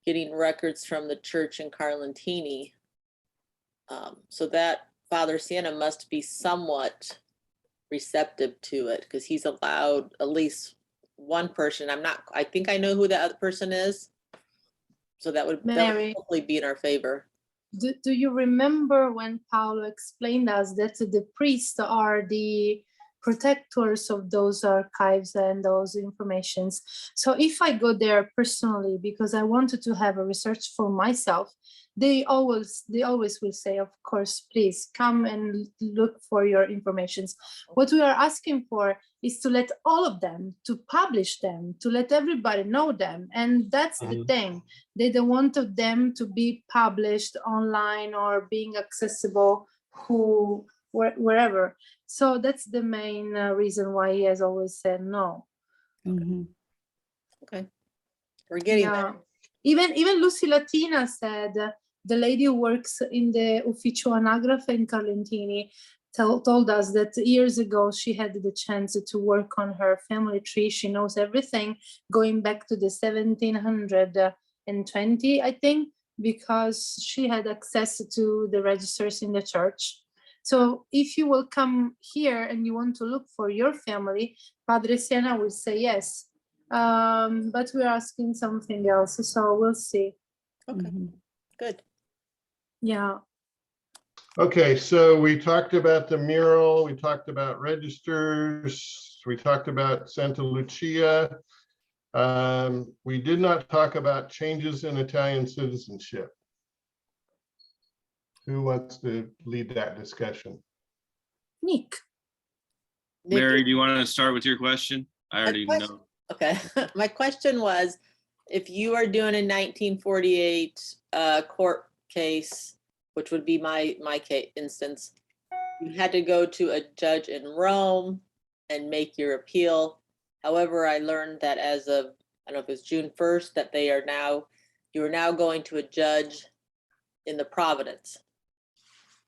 getting records from the church in Carlentini. So that Father Sienna must be somewhat receptive to it, because he's allowed at least one person. I think I know who the other person is. So that would hopefully be in our favor. Do you remember when Paulo explained us that the priests are the protectors of those archives and those informations? So if I go there personally, because I wanted to have a research for myself, they always will say, of course, please come and look for your informations. What we are asking for is to let all of them, to publish them, to let everybody know them. And that's the thing. They don't want them to be published online or being accessible wherever. So that's the main reason why he has always said no. Okay, we're getting there. Even Lucy Latina said, the lady who works in the Ufficio Anagrafe in Carlentini told us that years ago she had the chance to work on her family tree. She knows everything going back to the 1720, I think, because she had access to the registers in the church. So if you will come here and you want to look for your family, Padre Siena will say yes. But we're asking something else, so we'll see. Okay, good. Yeah. Okay, so we talked about the mural, we talked about registers, we talked about Santa Lucia. We did not talk about changes in Italian citizenship. Who wants to lead that discussion? Nick. Nick, Mary, do you want to start with your question? I already question- know. Okay, my question was, if you are doing a 1948 court case, which would be my case instance, you had to go to a judge in Rome and make your appeal. However, I learned that as of, I don't know if it was June 1st, that you are now going to a judge in the Providence.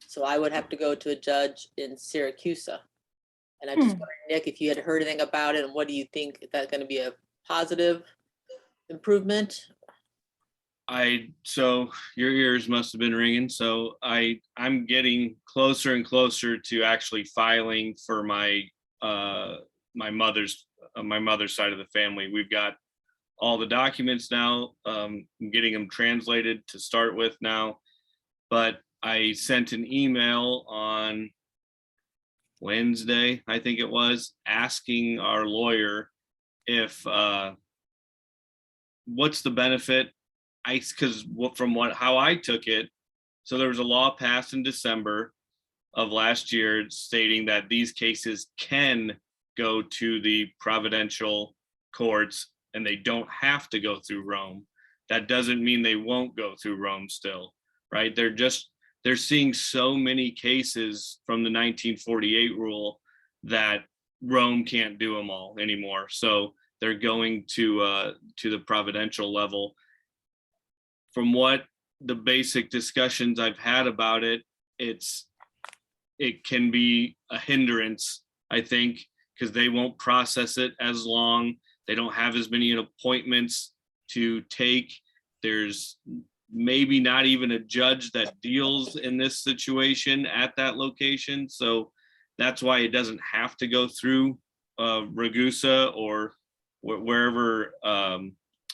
So I would have to go to a judge in Syracuse. And I just wondering, Nick, if you had heard anything about it, and what do you think? Is that going to be a positive improvement? So your ears must have been ringing. So I'm getting closer and closer to actually filing for my my mother's side of the family. We've got all the documents now. I'm getting them translated to start with now, but I sent an email on Wednesday, I think it was, asking our lawyer if what's the benefit. Because from how I took it, so there was a law passed in December of last year stating that these cases can go to the providential courts and they don't have to go through Rome. That doesn't mean they won't go through Rome still, right? They're seeing so many cases from the 1948 rule that Rome can't do them all anymore. So they're going to the providential level. From what the basic discussions I've had about it, it can be a hindrance, I think, because they won't process it as long. They don't have as many appointments to take. There's maybe not even a judge that deals in this situation at that location. So that's why it doesn't have to go through Ragusa or wherever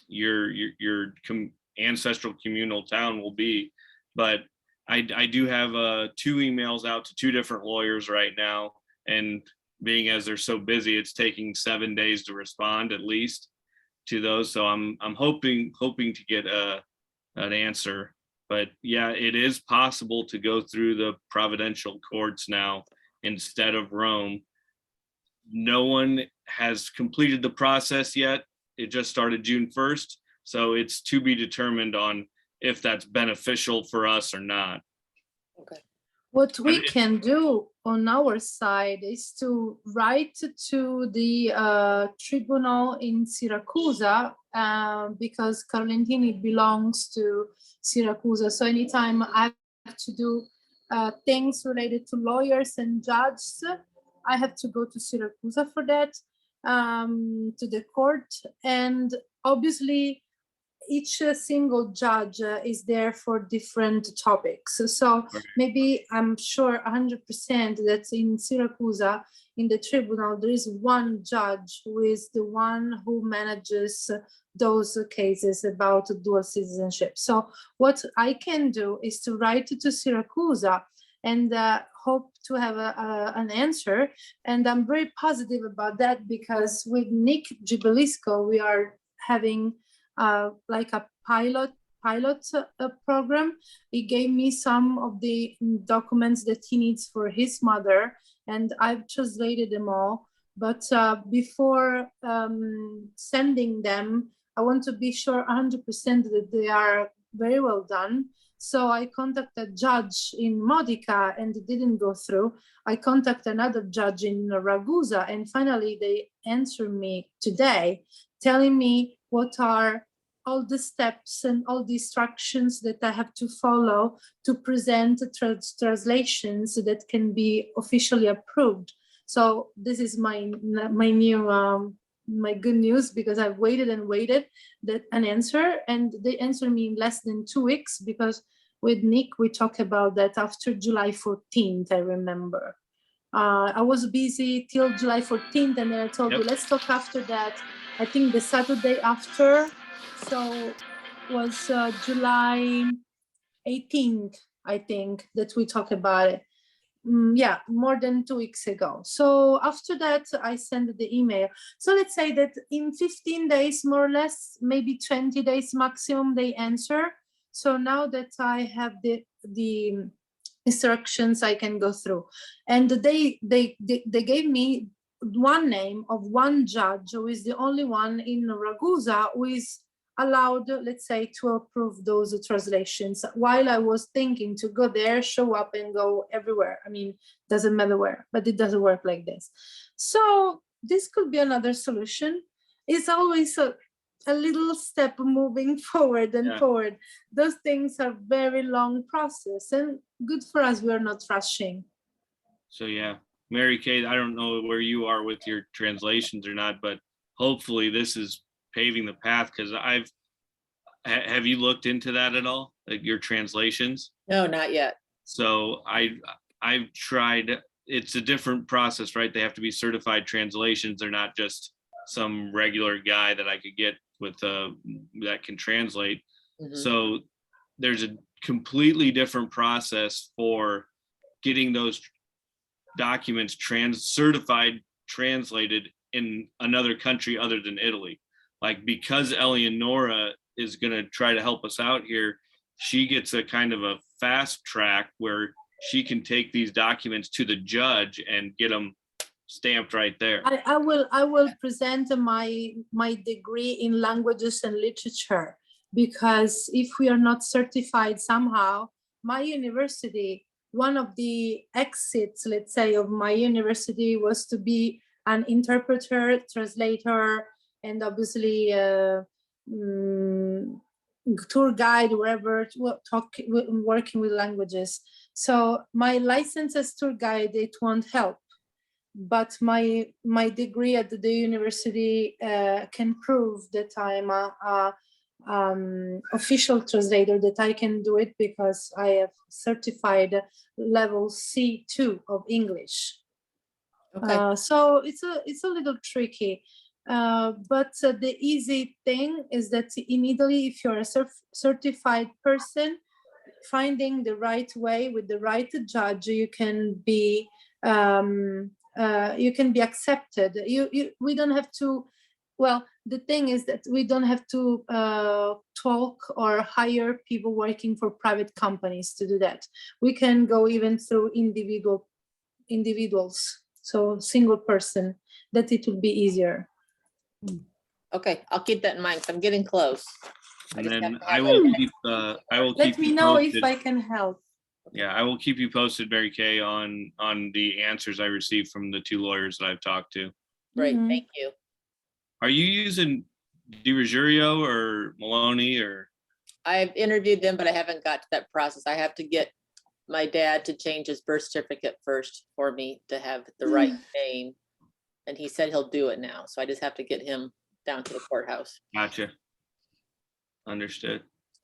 your ancestral communal town will be. But I do have 2 emails out to 2 different lawyers right now, and being as they're so busy, it's taking 7 days to respond at least to those. So I'm hoping to get an answer. But yeah, it is possible to go through the providential courts now instead of Rome. No one has completed the process yet. It just started June 1st. So it's to be determined on if that's beneficial for us or not. Okay. What we can do on our side is to write to the tribunal in Syracuse because Carlentini belongs to Syracuse. So anytime I have to do things related to lawyers and judges, I have to go to Syracuse for that, to the court. And obviously, each single judge is there for different topics. So maybe I'm sure 100% that in Syracuse, in the tribunal, there is one judge who is the one who manages those cases about dual citizenship. So what I can do is to write to Syracuse and hope to have an answer. And I'm very positive about that because with Nick Gibelisco, we are having like a pilot program. He gave me some of the documents that he needs for his mother, and I've translated them all. But before sending them, I want to be sure 100% that they are very well done. So I contacted a judge in Modica and it didn't go through. I contacted another judge in Ragusa, and finally they answered me today telling me what are all the steps and all the instructions that I have to follow to present translations that can be officially approved. So this is my new my good news, because I've waited and waited that an answer, and they answered me in less than 2 weeks, because with Nick we talked about that after July 14th, I remember. I was busy till July 14th, and then I told you, let's talk after that. I think the Saturday after, so was July 18th. I think, that we talked about it. Yeah, more than 2 weeks ago. So after that, I sent the email. So let's say that in 15 days, more or less, maybe 20 days maximum, they answer. So now that I have the instructions, I can go through. And they gave me one name of one judge who is the only one in Ragusa who is allowed, let's say, to approve those translations, while I was thinking to go there, show up and go everywhere. I mean, doesn't matter where, but it doesn't work like this. So this could be another solution. It's always a little step moving forward and forward. Those things are very long process, and good for us, we're not rushing. So yeah, Mary Kay, I don't know where you are with your translations or not, but hopefully this is paving the path, because have you looked into that at all, like your translations? No, not yet. So I've tried. It's a different process, right? They have to be certified translations. They're not just some regular guy that I could get with that can translate. So there's a completely different process for getting those documents certified, translated in another country other than Italy. Like, because Eleonora is going to try to help us out here, she gets a kind of a fast track where she can take these documents to the judge and get them stamped right there. I will present my degree in languages and literature, because if we are not certified somehow, my university, one of the exits, let's say, of my university was to be an interpreter, translator, and obviously tour guide, wherever, working with languages. So my license as tour guide, it won't help. But my degree at the university can prove that I'm a official translator, that I can do it because I have certified level C2 of English. Okay. So it's a little tricky, but the easy thing is that in Italy, if you're a certified person, finding the right way with the right judge, you can be accepted. We don't have to. Well, the thing is that we don't have to talk or hire people working for private companies to do that. We can go even through individuals, so single person, that it will be easier. Okay, I'll keep that in mind, 'cause I'm getting close. And just then have to have I will it. keep Let me you know posted. if I can help. Yeah, I will keep you posted, Mary Kay, on the answers I received from the two lawyers that I've talked to. Great, Mhm. thank you. Are you using DiRigiero or Maloney or? I've interviewed them, but I haven't got to that process. I have to get my dad to change his birth certificate first for me to have the right name. And he said he'll do it now. So I just have to get him down to the courthouse. Gotcha. Understood.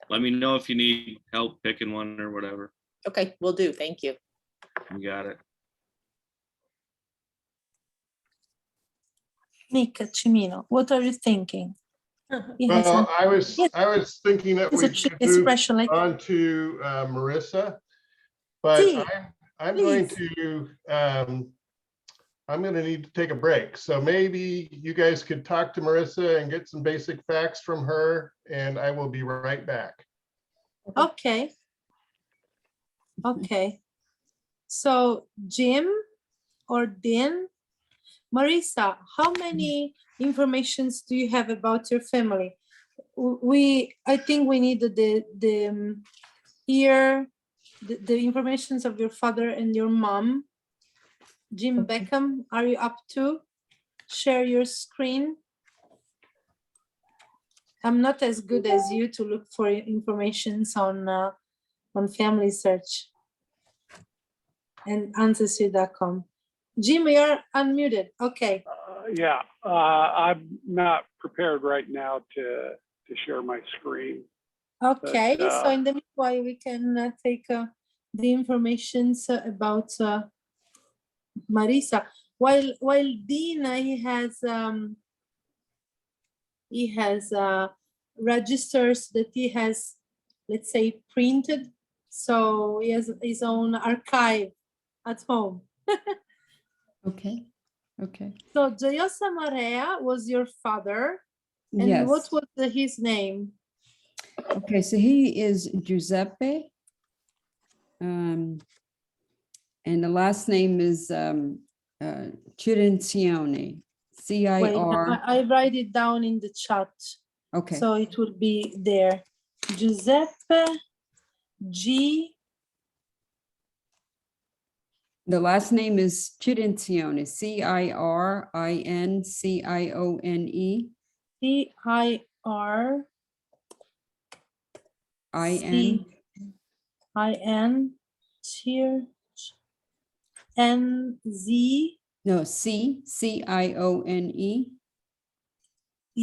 Let me know if you need help picking one or whatever. Okay, will do. Thank you. You got it. Nick Cimino, what are you thinking? Well, I was thinking that It's we a trick could move expression, like on to Marissa, but See, I'm going please. to I'm going to need to take a break. So maybe you guys could talk to Marissa and get some basic facts from her, and I will be right back. Okay. Okay. So Jim or Dean, Marissa, how many informations do you have about your family? I think we need the informations of your father and your mom. Jim Beckham, are you up to share your screen? I'm not as good as you to look for informations on Family Search and Ancestry.com. Jim, you're unmuted. Okay. Yeah, I'm not prepared right now to share my screen. Okay. But, so in the meanwhile, we can take the information about Marissa. While Dina, he has registers that he has, let's say, printed So he has his own archive at home. Okay, okay. So Giosa Marea was your father, and Yes. what was his name? Okay, so he is Giuseppe. And the last name is Cirencione, Wait, C-I-R. I write it down in the chat, Okay, so it will be there. Giuseppe G. the last name is Cirencione, C-I-R-I-N-C-I-O-N-E, C-I-R. I-N. I-N. N-Z. No, C-I-O-N-E.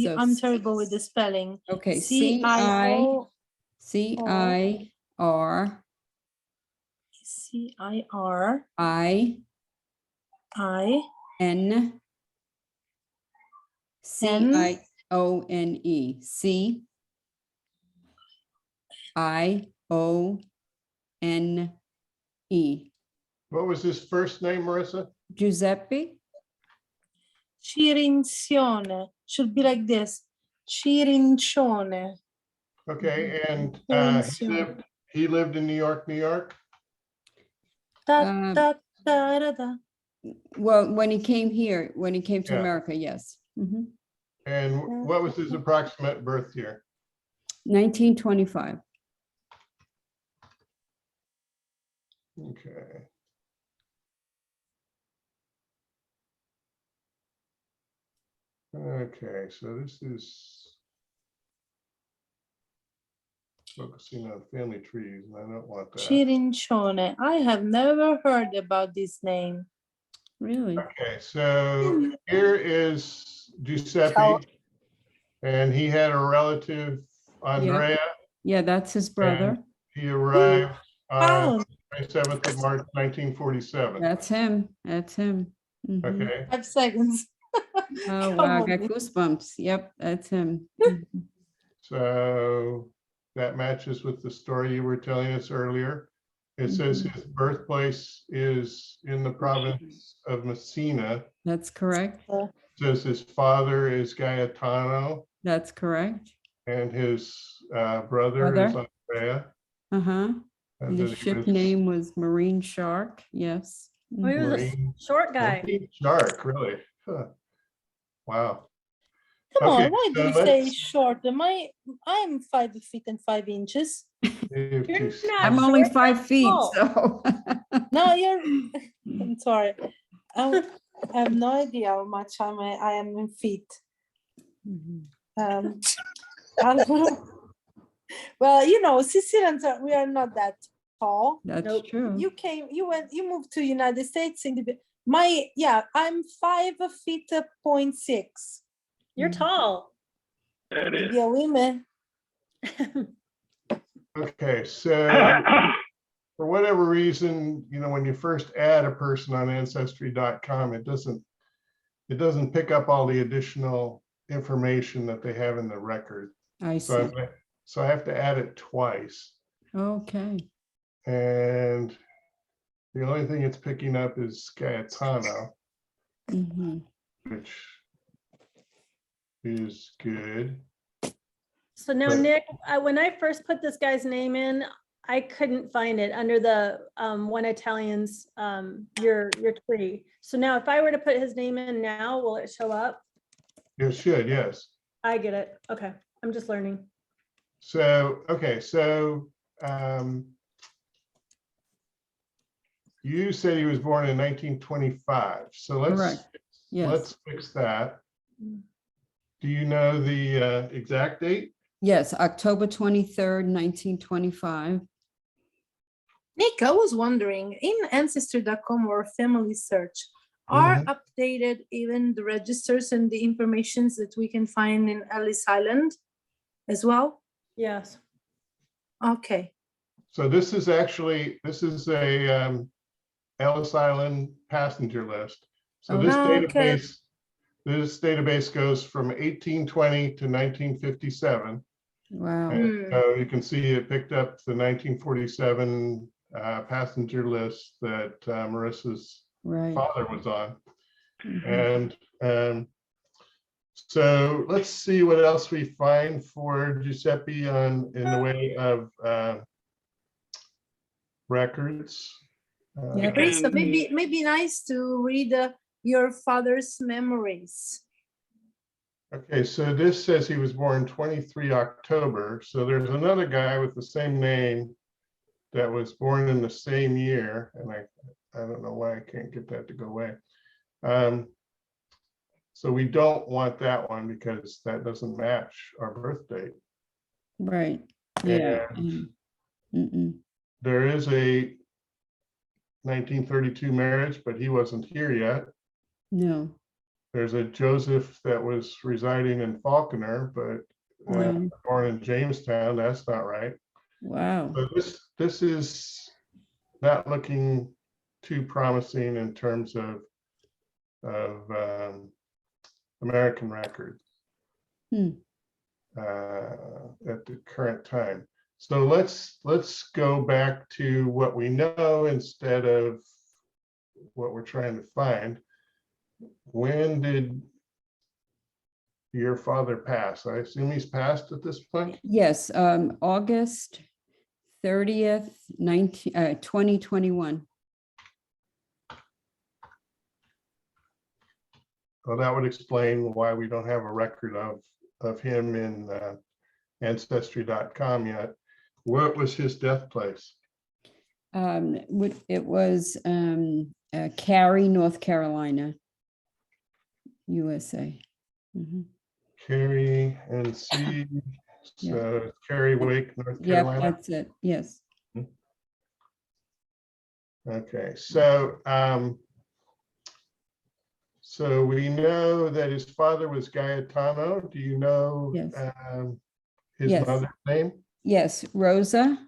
So I'm terrible with the spelling. Okay, C-I-O. C-I-R. C-I-R. I. N. C-I-O-N-E. C-I-O-N-E. What was his first name, Marissa? Giuseppe. Cirincione. Should be like this. Cirincione. Okay, and Cirincione. he lived in New York, New York? Da, da, da, da, da. Well, when he came here, when he came to Yeah. America, yes. Mhm. And what was his approximate birth year? 1925. Okay. Okay, so this is focusing on family trees, and I don't want that. Cirincione. I have never heard about this name. Really? Okay, so here is Giuseppe, and he had a relative, Andrea. Yeah, that's his brother. and He arrived Wow. on 27th of March, 1947. That's him. That's him. Mhm. Okay, 5 seconds. Oh, Come wow, I on. got goosebumps. Yep, that's him. Mhm. so that matches with the story you were telling us earlier. It says his birthplace is in the province of Messina. That's correct. It says his father is Gaetano That's correct. and his brother is Andrea. Uh-huh. And The that he ship was name was Marine Shark. Yes. Oh, he was a Marine- short guy. Marine Shark, really? Huh. Wow. Come Okay, on, why so do you say let's- short? I'm 5 feet and 5 inches. if You're you- not I'm only short, 5 you're feet, tall. so. No, you're. I'm sorry. I have no idea how much I am in feet. Mhm. I don't know. Well, you know, Sicilians we are not that tall. That's true. You moved to United States in the I'm 5'6". You're tall. That is. Yeah, women. Okay, so for whatever reason, when you first add a person on ancestry.com, it doesn't pick up all the additional information that they have in the record. I So see. I have to add it twice. Okay. And the only thing it's picking up is Gaetano, Mhm. which is good. So now, But- Nick, when I first put this guy's name in, I couldn't find it under the One Italian's your tree. So now if I were to put his name in now, will it show up? It should, yes. I get it. Okay. I'm just learning. So, okay, so you said he was born in 1925. So Correct. Yes. let's fix that. Do you know the exact date? Yes, October 23rd, 1925. Nick, I was wondering, in ancestry.com or family search, are updated even the registers and the informations that we can find in Ellis Island as well? Yes. Okay. So this is a Ellis Island passenger list. So this Okay. database goes from 1820 to 1957. Wow. And so you can see it picked up the 1947 passenger list that Marissa's Right. father was on. Mhm. And so let's see what else we find for Giuseppe in the way of records. Yeah. Marisa, maybe nice to read your father's memories. Okay, so this says he was born 23 October. So there's another guy with the same name that was born in the same year. And I don't know why I can't get that to go away. So we don't want that one because that doesn't match our birth date. Right. Yeah. There is a 1932 marriage, but he wasn't here yet. No. There's a Joseph that was residing in Falconer, but Wow. born in Jamestown. That's not right. Wow. So this is not looking too promising in terms of American records at the current time. So let's go back to what we know instead of what we're trying to find. When did your father pass? I assume he's passed at this point? Yes, August 30th, 2021. Well, that would explain why we don't have a record of him in ancestry.com yet. What was his death place? It was Cary, North Carolina, USA. Cary, NC. So Cary, Wake, North Carolina. Yep, that's it. Yes. Okay, so so we know that his father was Gaetano. Do you know his mother's name? Yes, Rosa.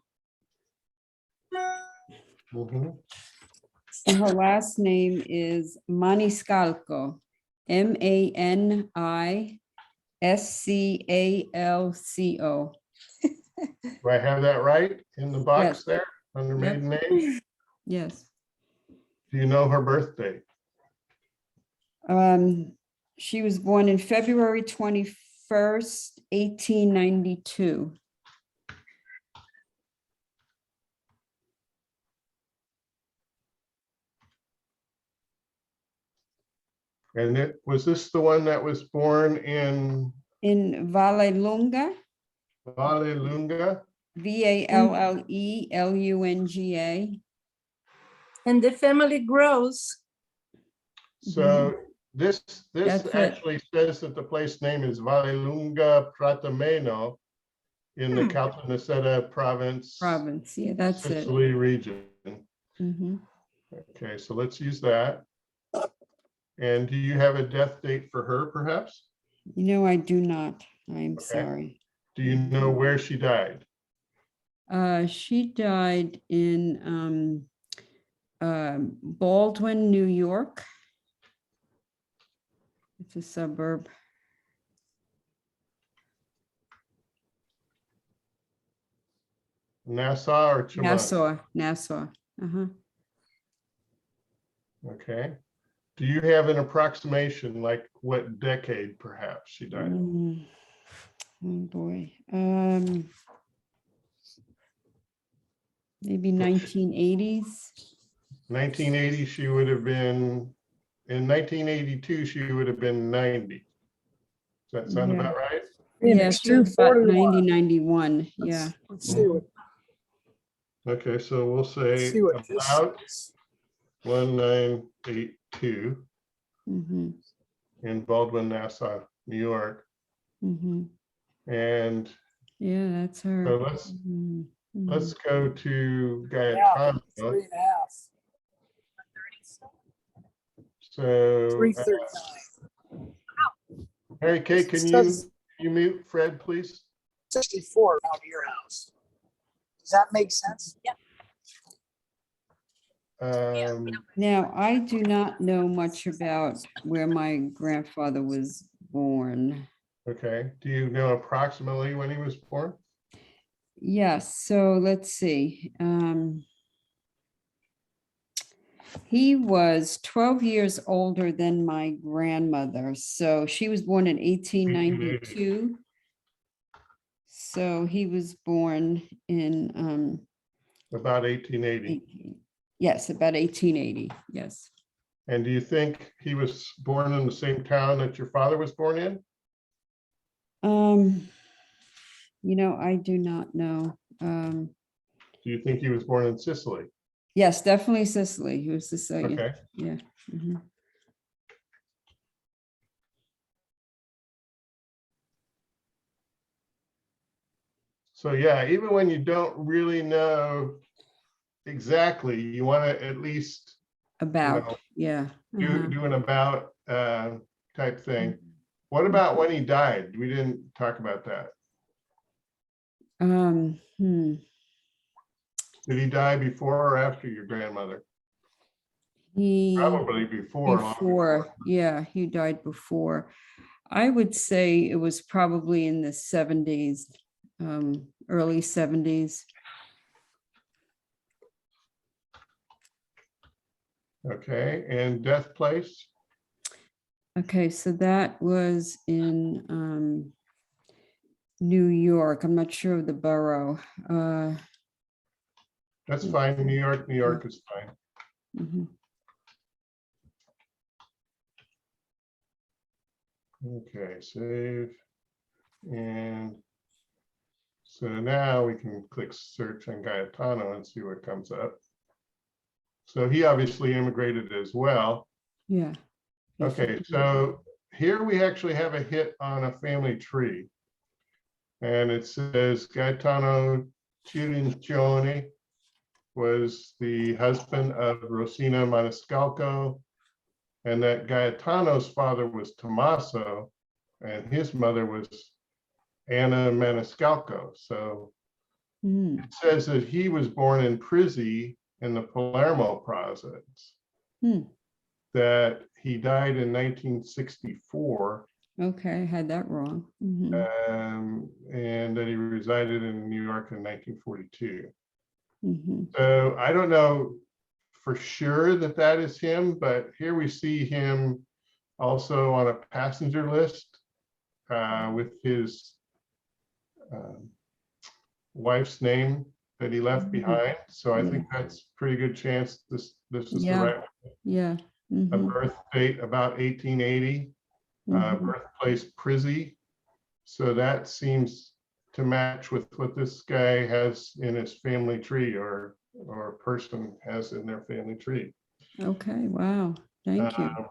And her last name is Maniscalco, Maniscalco. Do I have that right in the box there under maiden name? Yes. Do you know her birthday? She was born in February 21st, 1892. And was this the one that was born in Vallelunga? Vallelunga? Vallelunga. And the family grows. So this That's actually says that the place name is Vallelunga Pratameno in the Caltanissetta province. Yeah, that's Sicily region. Okay, so let's use that. And do you have a death date for her, perhaps? No, I do not. I'm sorry. Do you know where she died? She died in Baldwin, New York. It's a suburb. Nassau or Chemung? Nassau. Okay. Do you have an approximation, like what decade perhaps she died? Oh boy. Maybe 1980s. 1980, she would have been, in 1982, she would have been 90. Does that sound about right? Yeah, about 90, 91. Yeah. Let's see what. Okay, so we'll say about 1982 in Baldwin, Nassau, New York. And yeah, that's her. So let's go to Gaetano. 3.5. So 339. Mary Kay, can you mute Fred, please? 64 around your house. Does that make sense? Yeah. Now, I do not know much about where my grandfather was born. Okay. Do you know approximately when he was born? Yes, so let's see. He was 12 years older than my grandmother. So she was born in 1892. So he was born in About 1880. yes, about 1880. Yes. And do you think he was born in the same town that your father was born in? I do not know. Do you think he was born in Sicily? Yes, definitely Sicily. He was Sicilian. Okay. Yeah. Mhm. So yeah, even when you don't really know exactly, you want to at least About, yeah. do an about type thing. What about when he died? We didn't talk about that. Did he die before or after your grandmother? Probably before. long Before, yeah, he died before. I would say it was probably in the 70s, early 70s. Okay, and death place? Okay, so that was in New York. I'm not sure of the borough. That's fine. New York is fine. Mhm. Okay, save. And so now we can click search on Gaetano and see what comes up. So he obviously immigrated as well. Yeah. Okay, so here we actually have a hit on a family tree. And it says Gaetano Cirincione was the husband of Rosina Maniscalco, and that Gaetano's father was Tommaso, and his mother was Anna Maniscalco. So it says that he was born in Prizzi in the Palermo province, that he died in 1964. Okay, I had that wrong. Mhm. And that he resided in New York in 1942. Mhm. So I don't know for sure that that is him, but here we see him also on a passenger list with his wife's name that he left behind. So I think that's pretty good chance this is the right one. Yeah. A birth date about 1880, birthplace Prizzi. So that seems to match with what this guy has in his family tree or person has in their family tree. Okay, wow. Thank you.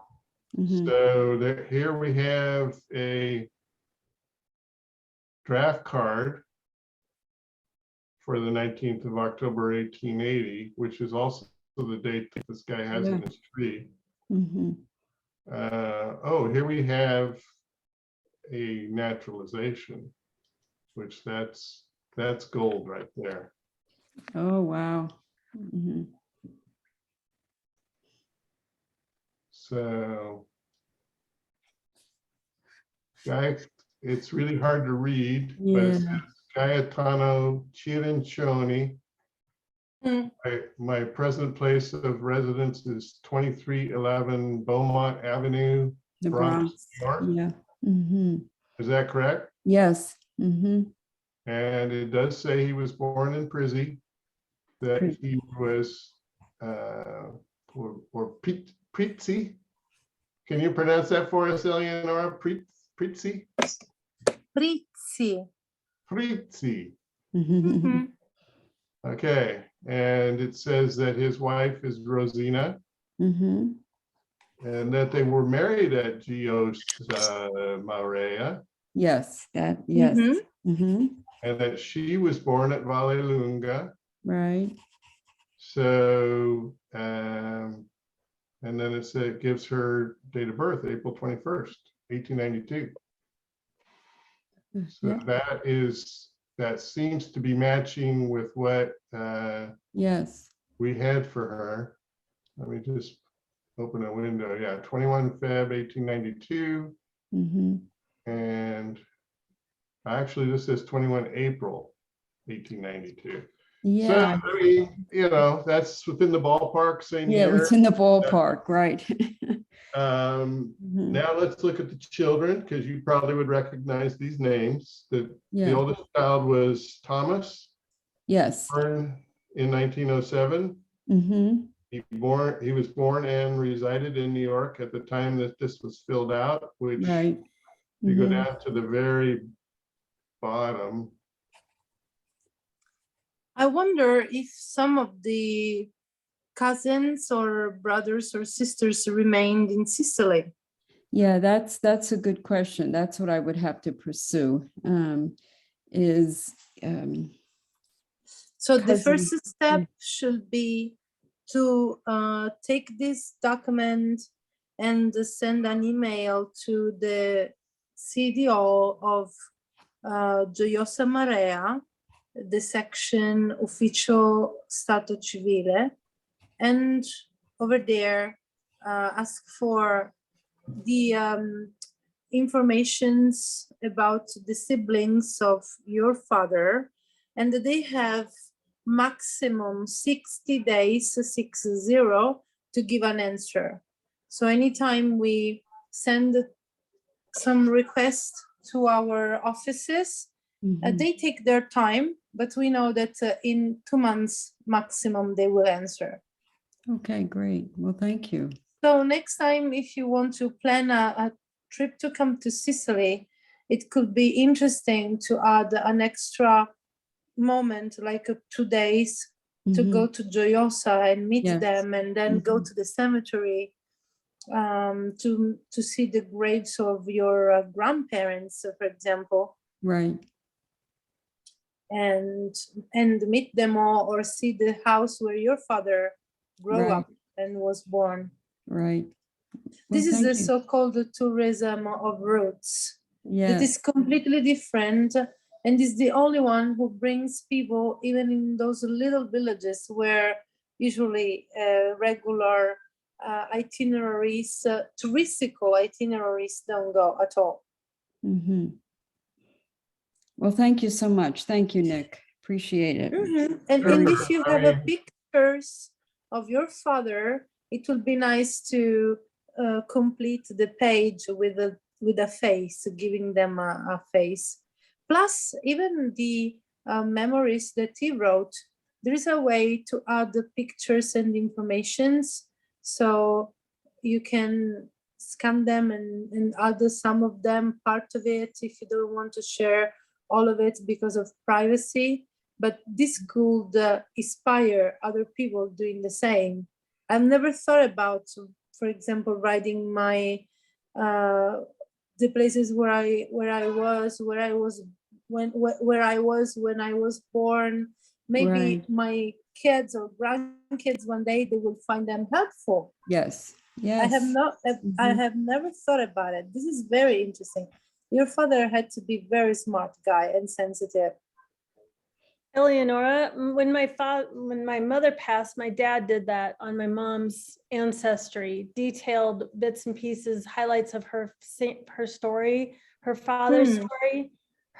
So here we have a draft card for the 19th of October, 1880, which is also the date that this guy has in his tree. Oh, here we have a naturalization, which that's gold right there. Oh, wow. So it's really hard to read, but it says Gaetano Cirincione. My present place of residence is 2311 Beaumont Avenue, The Bronx, Bronx. New York. Yeah. Is that correct? Yes. And it does say he was born in Prizzi, that he was, or Prizzi. Can you pronounce that for us, Eleonora? Prizzi? Prizzi. Prizzi. Okay, and it says that his wife is Rosina, and that they were married at Gios Maurea, Yes, yes. and that she was born at Vallelunga. Right. So, and then it gives her date of birth, April 21st, 1892. So that seems to be matching with what we had for her. Let me just open a window. Yeah, 21 Feb 1892. and actually this is 21 April 1892. Yeah, So, I mean, you know, that's within the ballpark, same yeah, year. it's in the ballpark, right? Mhm. Now let's look at the children, because you probably would recognize these names. The Yeah. oldest child was Thomas, Yes. born in 1907. Mm-hmm. He was born and resided in New York at the time that this was filled out, which Right. you go Mhm. down to the very bottom. I wonder if some of the cousins or brothers or sisters remained in Sicily. Yeah, that's a good question. That's what I would have to pursue. Is So the cousin- first step should be to take this document and send an email to the CDO of Gioiosa Marea, the section Ufficio Stato Civile, and over there ask for the informations about the siblings of your father, and they have maximum 60 days, 60, to give an answer. So anytime we send some request to our offices, Mhm. they take their time, but we know that in 2 months maximum they will answer. Okay, great. Well, thank you. So next time, if you want to plan a trip to come to Sicily, it could be interesting to add an extra moment, like 2 days, to go to Gioiosa and meet Yes. them, and then go to the cemetery to see the graves of your grandparents, for example, Right. and meet them all, or see the house where your father grew Right. up and was born. Right. This Well, is the thank you. so-called tourism of roots. Yeah. It is completely different, and is the only one who brings people even in those little villages where usually regular itineraries, touristical itineraries don't go at all. Mm-hmm. Well, thank you so much. Thank you, Nick. Appreciate it. And if you have a pictures of your father, it will be nice to complete the page with a face, giving them a face. Plus, even the memories that he wrote, there is a way to add the pictures and informations, so you can scan them and add some of them, part of it, if you don't want to share all of it because of privacy. But this could inspire other people doing the same. I've never thought about, for example, writing my the places where I was when I was born. Maybe Right. my kids or grandkids one day they will find them helpful. Yes. Yes. I have never thought about it. This is very interesting. Your father had to be very smart guy and sensitive. Eleonora, when my mother passed, my dad did that on my mom's ancestry, detailed bits and pieces, highlights of her story, her father's story.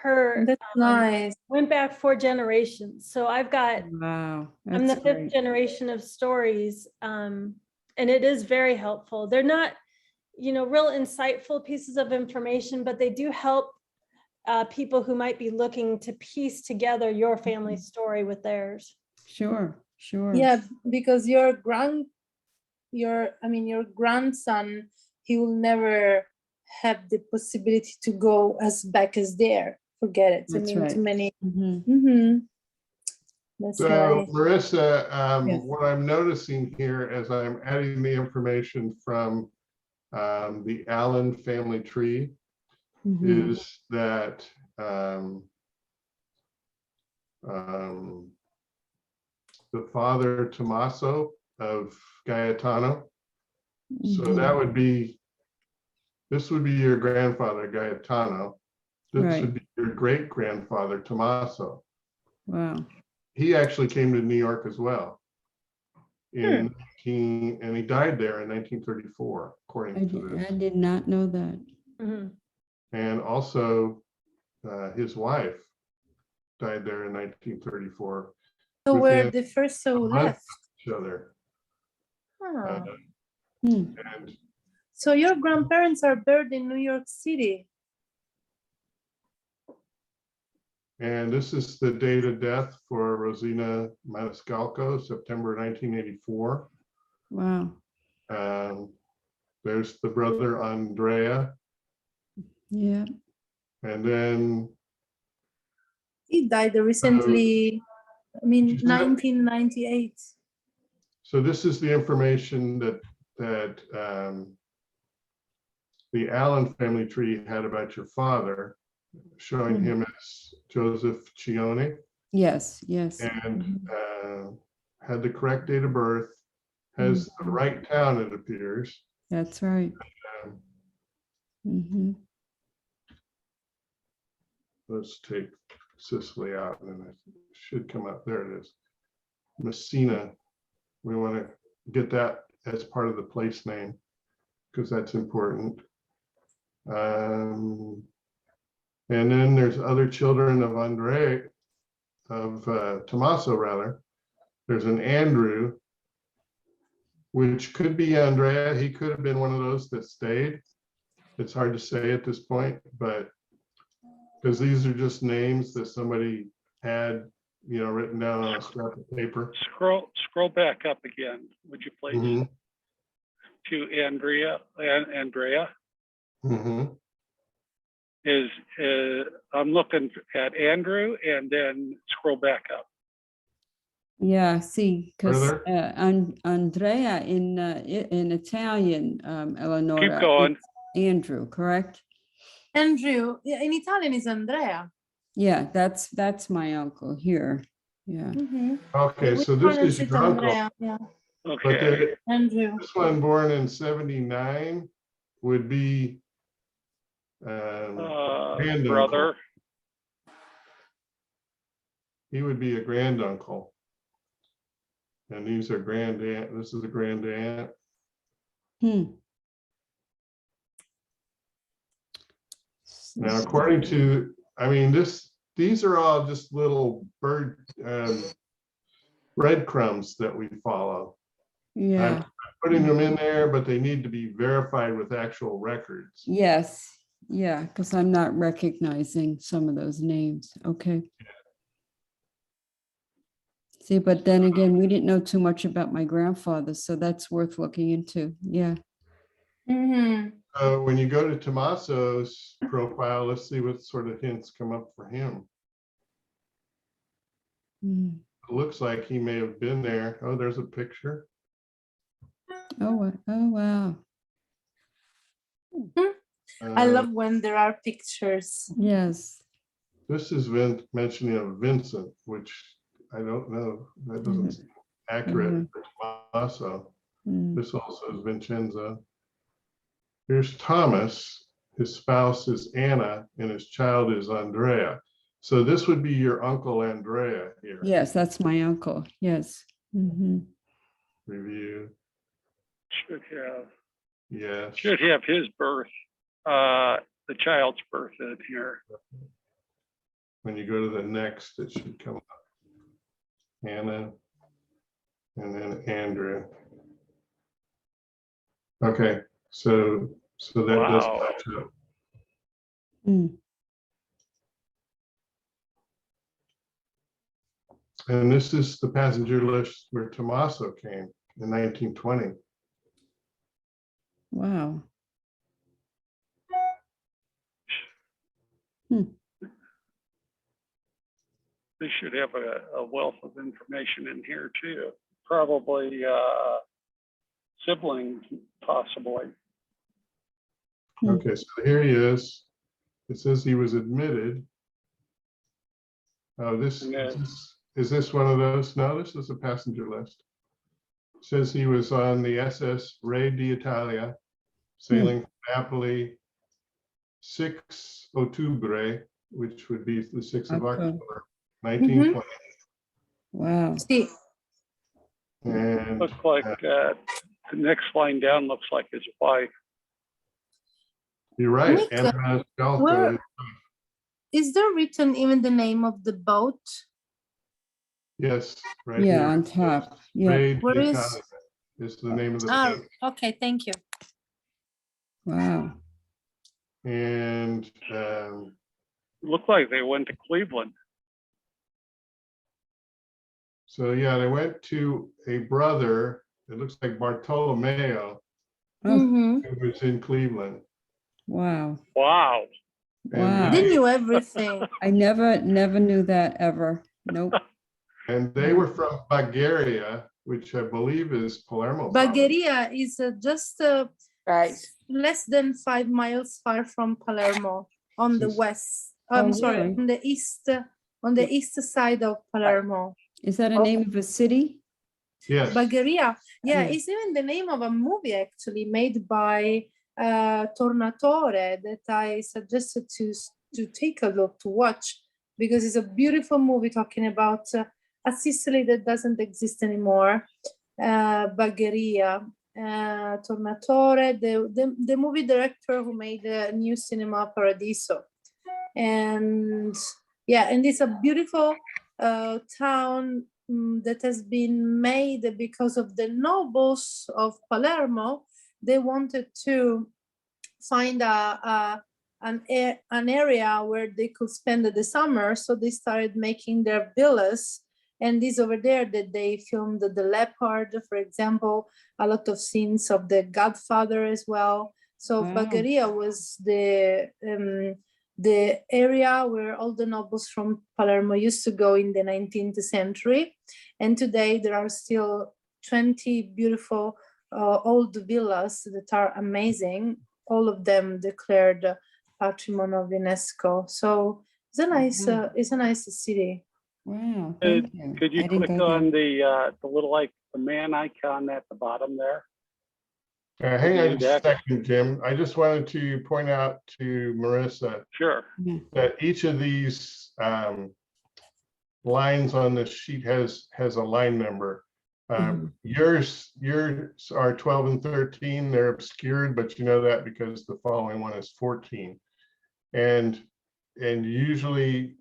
That's nice. Went back 4 generations. So I've got, Wow. I'm the That's 5th great. generation of stories. And it is very helpful. They're not, real insightful pieces of information, but they do help people who might be looking to piece together your family story with theirs. Sure. Sure. Yeah, because your grandson, he will never have the possibility to go as back as there. Forget it. That's too right. many. Mm-hmm. That's So right. Marissa, Yes. what I'm noticing here as I'm adding the information from the Allen family tree Mhm. is that the father Tommaso of Gaetano. So Mhm. that would be, this would be your grandfather Gaetano. This Right. would be your great grandfather Tommaso. Wow. He actually came to New York as well. And he died there in 1934, according to this. I did not know that. Mhm. And also his wife died there in 1934. So where within the first so a month left. of each other. Ah. Hmm. And So your grandparents are buried in New York City. this is the date of death for Rosina Maniscalco, September 1984. Wow. There's the brother Andrea, Yeah. and then He died recently, I mean, Did you say that? 1998. so this is the information that the Allen family tree had about your father, showing him as Joseph Cione, Yes, yes. and had the correct date of birth, has the right town, it appears. That's right. Um, Let's take Sicily out, and it should come up. There it is. Messina. We want to get that as part of the place name because that's important. And then there's other children of Andre, of Tommaso rather. There's an Andrew, which could be Andrea. He could have been one of those that stayed. It's hard to say at this point, but because these are just names that somebody had, written down on a scrap of paper. Scroll back up again, would you please? Mhm. To Andrea Mhm. is I'm looking at Andrew and then scroll back up. Yeah, see, because Further? Andrea in Italian, Eleonora. Keep going. it's Andrew, correct? Andrew, in Italian is Andrea. Yeah, that's my uncle here. Yeah. Okay, We so this pronounce is it your uncle. Andrea, yeah. But Okay. Andrew. this one born in 79 would be granduncle. Brother. He would be a granduncle. And these are grand aunt. This is a grand aunt. Now, according to, these are all just little breadcrumbs that we follow. Yeah. I'm putting them in there, but they need to be verified with actual records. Yes. Yeah, because I'm not recognizing some of those names. Okay. See, but then again, we didn't know too much about my grandfather, so that's worth looking into. Yeah. When you go to Tommaso's profile, let's see what sort of hints come up for him. It looks like he may have been there. Oh, there's a picture. Oh wow. I love when there are pictures. Yes. This is mentioning of Vincent, which I don't know. That doesn't seem accurate for Tommaso. This also is Vincenzo. Here's Thomas. His spouse is Anna, and his child is Andrea. So this would be your uncle Andrea here. Yes, that's my uncle. Yes. Review. Should have. Yes. Should have his birth, the child's birth in here. When you go to the next, it should come up. Anna, and then Andrew. Okay, so that does match up. And this is the passenger list where Tommaso came in 1920. Wow. They should have a wealth of information in here too. Probably siblings, possibly. Okay, so here he is. It says he was admitted. Oh, is this one of those? No, this is a passenger list. It says he was on the SS Re d'Italia, sailing from Napoli 6 Ottobre, which would be the 6th of October, 1920. Wow. See. And looks like the next line down looks like his wife. You're right. Nick, Andros Golf where- Course. Is there written even the name of the boat? Yes, right Yeah, here. on top. Yeah. Ray Where is- Economy is the name of the Ah, boat. okay, thank you. Wow. And Looked like they went to Cleveland. so, yeah, they went to a brother, it looks like Bartolomeo, Oh, Mhm. who was in Cleveland. wow. Wow. Wow. They knew everything. I never knew that ever. Nope. And they were from Bulgaria, which I believe is Palermo. province. Bulgaria is just Right. less than 5 miles far from Palermo on the Yes. west. Oh, I'm sorry, really? on the east side of Palermo. Is that a name of a city? Yes, Bulgaria. Yeah, Yeah. it's even the name of a movie actually made by Tornatore that I suggested to take a look to watch because it's a beautiful movie talking about a Sicily that doesn't exist anymore. Bulgaria. Tornatore, the movie director who made the new Cinema Paradiso. And yeah, and it's a beautiful town that has been made because of the nobles of Palermo. They wanted to find an area where they could spend the summer, so they started making their villas. And this over there that they filmed the leopard, for example, a lot of scenes of the Godfather as well. So Wow. Bulgaria was the area where all the nobles from Palermo used to go in the 19th century. And today there are still 20 beautiful old villas that are amazing. All of them declared Patrimony of UNESCO. So it's a nice city. Wow. Thank you. Could you I didn't click go there. on the little, like, the man icon at the bottom there? hang on just a Index. second, Jim. I just wanted to point out to Marissa Sure. that each of these lines on this sheet has a line number. Yours are 12 and 13. They're obscured, but you know that because the following one is 14. And usually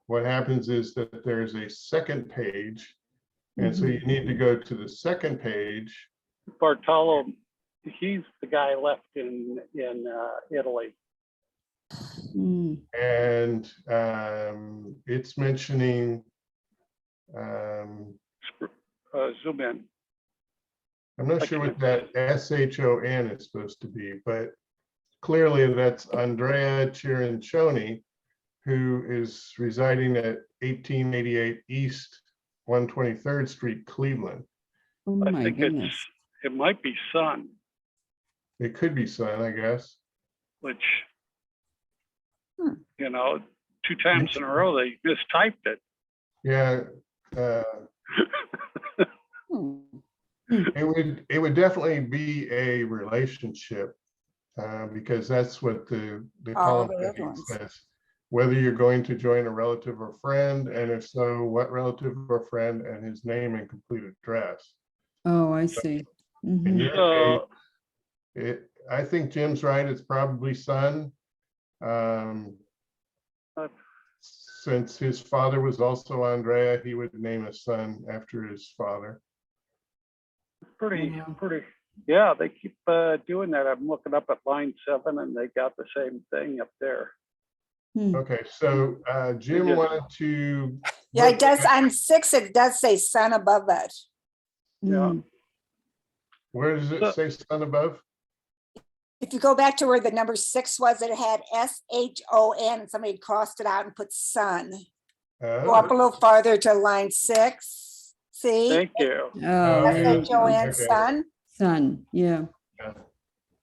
what happens is that there's a second page. And so you need to go to the second page. Bartolo, he's the guy left in Italy. And it's mentioning, Zoom in. I'm not sure what that SHON is supposed to be, but clearly that's Andrea Cirincioni, who is residing at 1888 East 123rd Street, Cleveland. Oh I my think goodness. it might be son, It could be son, I guess. which, you know, 2 times in a row they mistyped it. Yeah, it would definitely be a relationship because that's what the column the other heading ones. says. Whether you're going to join a relative or friend, and if so, what relative or friend, and his name and complete address. Oh, I see. In your So, case, I think Jim's right. It's probably son. Since his father was also Andrea, he would name a son after his father. pretty, yeah, they keep doing that. I'm looking up at line 7 and they got the same thing up there. Okay, so Jim Yes. wanted to. Yeah, it does, on 6, it does say son above it. Yeah. Where does it say son above? If you go back to where the number 6 was, it had SHON, and somebody crossed it out and put son. Go up a little farther to line 6, see? Thank you. Oh, there you go. SHON, son. Son, yeah.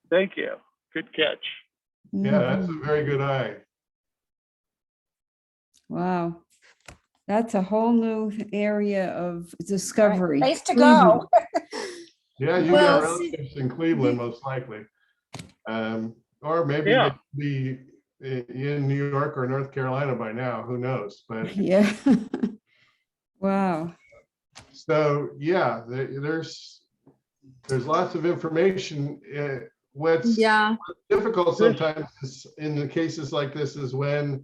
Thank you. Good catch. Yeah, that's Mhm. a very good eye. Wow. That's a whole new area of discovery. Place to go. Yeah, you Well, got see, relatives in Cleveland, most likely. Or maybe Yeah. they'd be in New York or North Carolina by now, who knows? But Yeah. Wow. so, yeah, there's lots of information what's Yeah, difficult sometimes is in the cases like this is when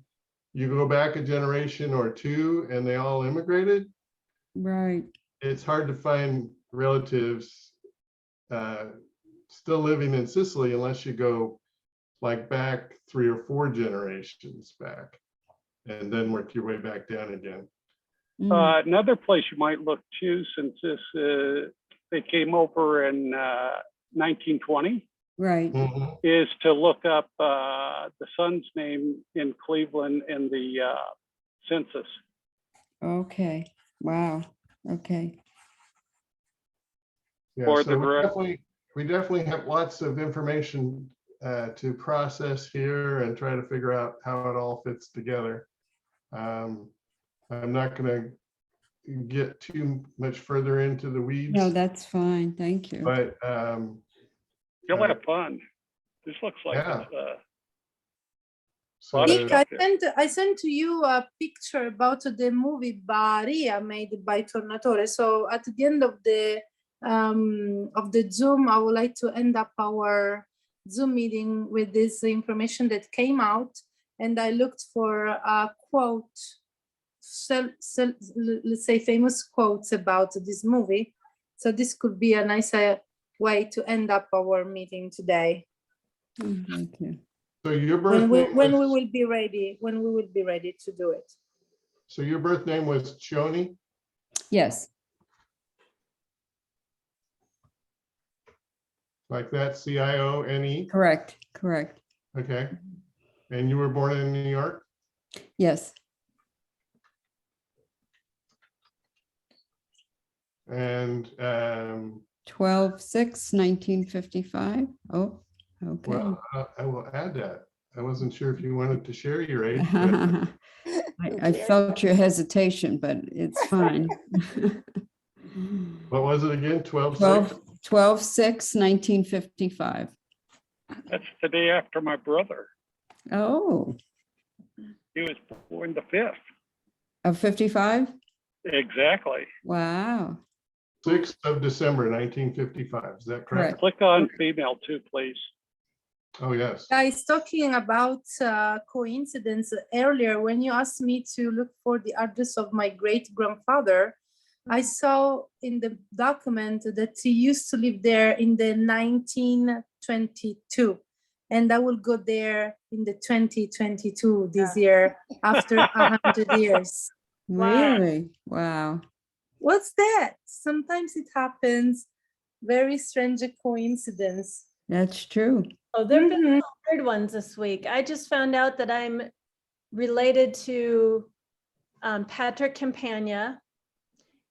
you go back a generation or two and they all immigrated. Right. It's hard to find relatives still living in Sicily unless you go like back 3 or 4 generations back and then work your way back down again. Another place you might look to, since this they came over in 1920, Right. is to look up the son's name in Cleveland in the census. Okay. Wow. Okay. Yeah, Or so the we direct- definitely have lots of information to process here and try to figure out how it all fits together. I'm not going to get too much further into the weeds. No, that's fine. Thank you. But You'll have fun. This looks like Yeah. it's so Nick, I sent to you a picture about the movie Baria made by Tornatore. So at the end of the Zoom, I would like to end up our Zoom meeting with this information that came out, and I looked for a quote, let's say famous quotes about this movie. So this could be a nice way to end up our meeting today. Thank you. So your When birth we name was, will be ready, to do it. so your birth name was Cioni? Yes. Like that, Cione? Correct. Correct. Okay. And you were born in New York? Yes. And 12/6/1955. Oh, okay. well, I will add that. I wasn't sure if you wanted to share your age. But I felt your hesitation, but it's fine. what was it again? 12/6? 12/6/1955. that's the day after my brother. Oh, He was born the 5th. of 55? Exactly. Wow. 6th of December, 1955. Is that correct? Click on female too, please. Oh, yes. Guys, talking about coincidence, earlier when you asked me to look for the address of my great grandfather, I saw in the document that he used to live there in the 1922, and I will go there in the 2022 this year after 100 years. Really? Wow. What's that? Sometimes it happens. Very strange coincidence. That's true. Oh, there have been some weird ones this week. I just found out that I'm related to Patrick Campagna,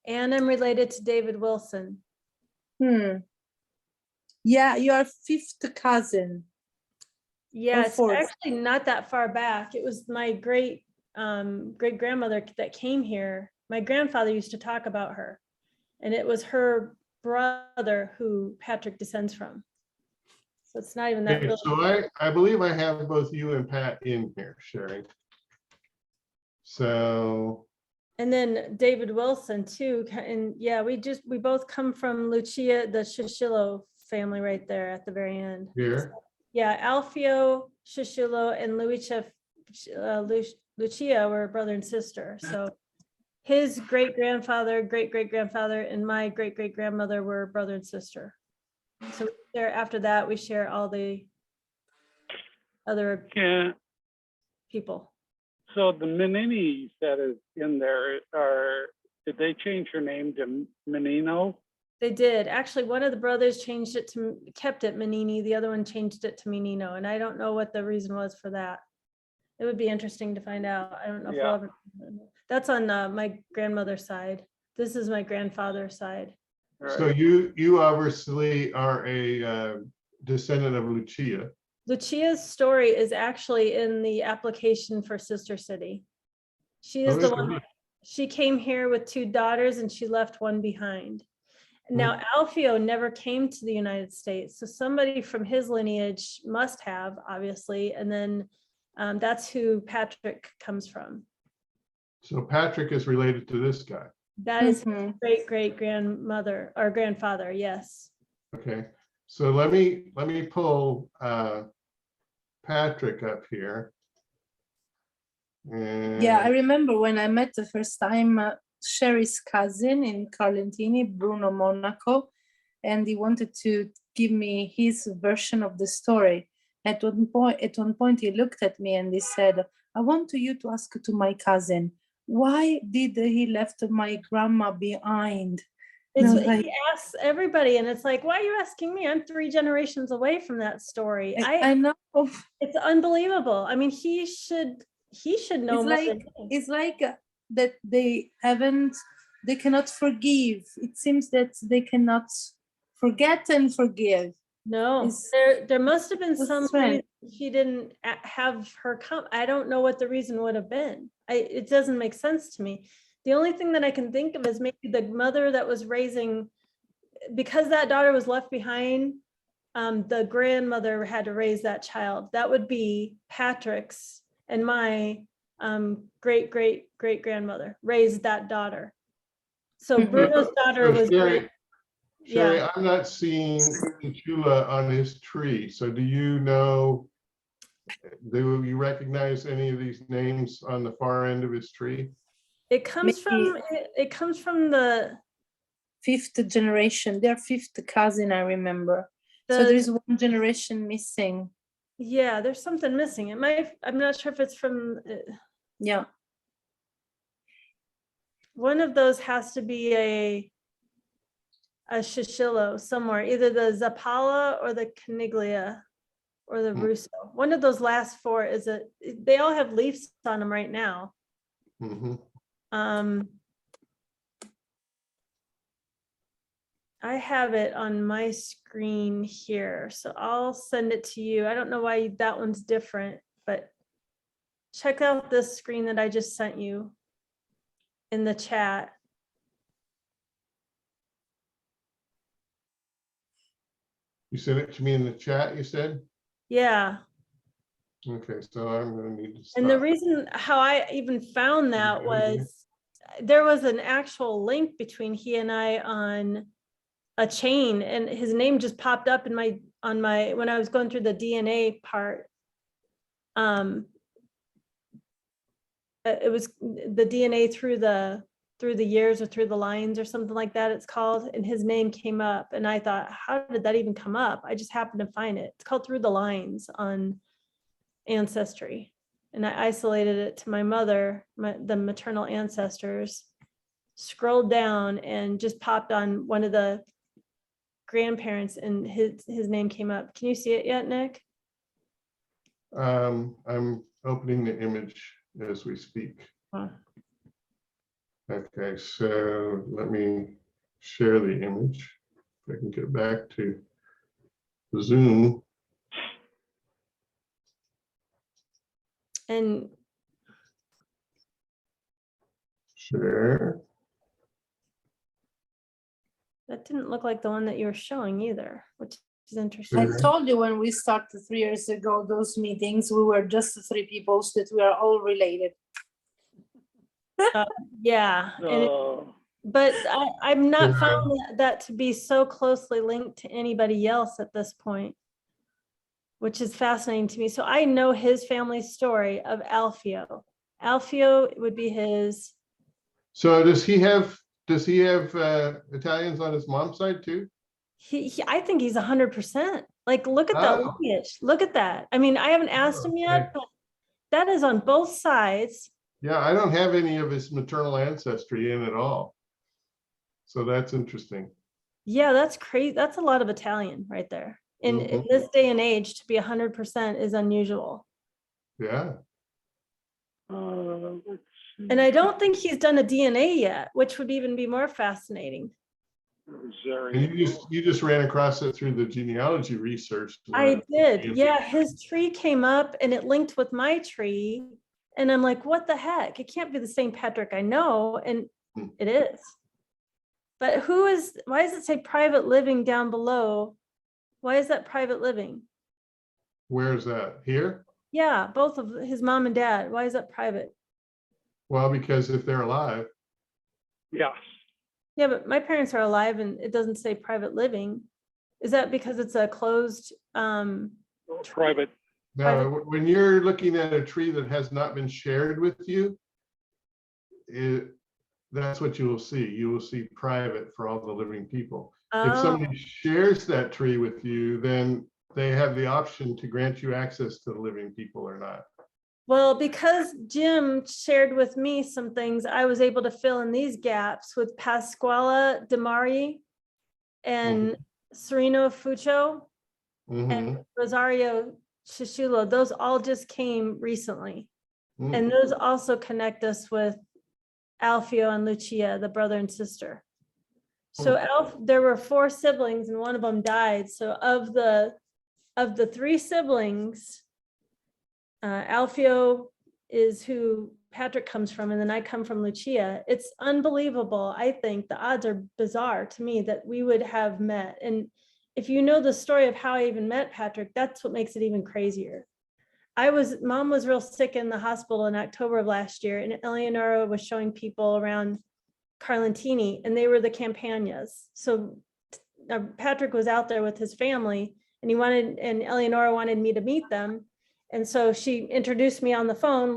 and I'm related to David Wilson. Yeah, you are 5th cousin. Yeah, it's fourth. actually not that far back. It was my great grandmother that came here. My grandfather used to talk about her, and it was her brother who Patrick descends from. So it's not even that Okay, real. so I believe I have both you and Pat in here sharing. So. And then David Wilson too. And yeah, we both come from Lucia, the Shishilo family right there at the very end. Here. Yeah, Alfio Shishilo and Lucia were brother and sister. So his great-grandfather, great-great-grandfather, and my great-great-grandmother were brother and sister. So there, after that, we share all the other people. So the Meninis that is in there did they change her name to Menino? They did. Actually, one of the brothers changed it kept it Menini. The other one changed it to Menino. And I don't know what the reason was for that. It would be interesting to find out. I don't know if we'll ever. That's on my grandmother's side. This is my grandfather's side. So you obviously are a descendant of Lucia. Lucia's story is actually in the application for Sister City. She is the one. She came here with 2 daughters and she left one behind. Now, Alfio never came to the United States. So somebody from his lineage must have, obviously. And then that's who Patrick comes from. So Patrick is related to this guy. That is his great-great-grandmother or grandfather, yes. Okay. So let me pull Patrick up here. Yeah, I And remember when I met the first time Sherry's cousin in Carlentini, Bruno Monaco, and he wanted to give me his version of the story. At one point, he looked at me and he said, "I want you to ask to my cousin, why did he left my grandma behind?" And I was like, He asks everybody, and it's like, why are you asking me? I'm 3 generations away from that story. I know. It's unbelievable. I mean, he should know It's more like than me. it's like that they cannot forgive. It seems that they cannot forget and forgive. No, It's there must have been so some strange. reason he didn't have her come. I don't know what the reason would have been. It doesn't make sense to me. The only thing that I can think of is maybe the mother that was raising, because that daughter was left behind, the grandmother had to raise that child. That would be Patrick's and my great grandmother raised that daughter. So Mhm. Bruno's daughter was Sherry, yeah. I'm not seeing Chula on his tree. So do you know, do you recognize any of these names on the far end of his tree? It comes from the 5th generation. They're 5th cousin, I remember. So The- there's one generation missing. yeah, there's something missing. It might, I'm not sure if it's from Yeah. one of those has to be a Shishilo somewhere, either the Zapala or the Caniglia or the Russo. One of those last 4 is they all have leaves on them right now. Mhm. I have it on my screen here, so I'll send it to you. I don't know why that one's different, but check out this screen that I just sent you in the chat. You sent it to me in the chat, you said? Yeah. Okay, so I'm gonna need to And the stop. reason how I even found that was there was an actual link between he and I on a chain, and his name just popped up in my when I was going through the DNA part. It was the DNA through the years or through the lines or something like that it's called, and his name came up, and I thought, how did that even come up? I just happened to find it. It's called Through the Lines on Ancestry, and I isolated it to my mother, the maternal ancestors, scrolled down and just popped on one of the grandparents, and his name came up. Can you see it yet, Nick? I'm opening the image as we speak. Huh. Okay, so let me share the image. If I can get back to Zoom. And Share. that didn't look like the one that you were showing either, which is interesting. I told you when we started 3 years ago, those meetings, we were just 3 people that we are all related. Yeah, and but I've not found that to be so closely linked to anybody else at this point, which is fascinating to me. So I know his family story of Alfio. Alfio would be his. So does he have Italians on his mom's side too? I think he's 100%. Like, look at that lineage. Look at that. I mean, I haven't asked him yet, but that is on both sides. Yeah, I don't have any of his maternal ancestry in at all. So that's interesting. Yeah, that's crazy. That's a lot of Italian right there. In this day and age, to be 100% is unusual. Yeah. And I don't think he's done a DNA yet, which would even be more fascinating. And you just ran across it through the genealogy research. I did. Yeah, his tree came up and it linked with my tree. And I'm like, what the heck? It can't be the same Patrick I know. And it is. But why does it say private living down below? Why is that private living? Where is that? Here? Yeah, both of his mom and dad. Why is that private? Well, because if they're alive. Yeah. Yeah, but my parents are alive and it doesn't say private living. Is that because it's a closed, Private. No, when you're looking at a tree that has not been shared with you, that's what you will see. You will see private for all the living people. If oh, somebody shares that tree with you, then they have the option to grant you access to the living people or not. well, because Jim shared with me some things, I was able to fill in these gaps with Pasquale Demari and Sereno Fucho and Rosario Shishulo. Those all just came recently. And those also connect us with Alfio and Lucia, the brother and sister. So there were 4 siblings and one of them died. So of the 3 siblings, Alfio is who Patrick comes from, and then I come from Lucia. It's unbelievable. I think the odds are bizarre to me that we would have met. And if you know the story of how I even met Patrick, that's what makes it even crazier. Mom was real sick in the hospital in October of last year, and Eleonora was showing people around Carlentini, and they were the Campagnas. So Patrick was out there with his family, and Eleonora wanted me to meet them. And so she introduced me on the phone.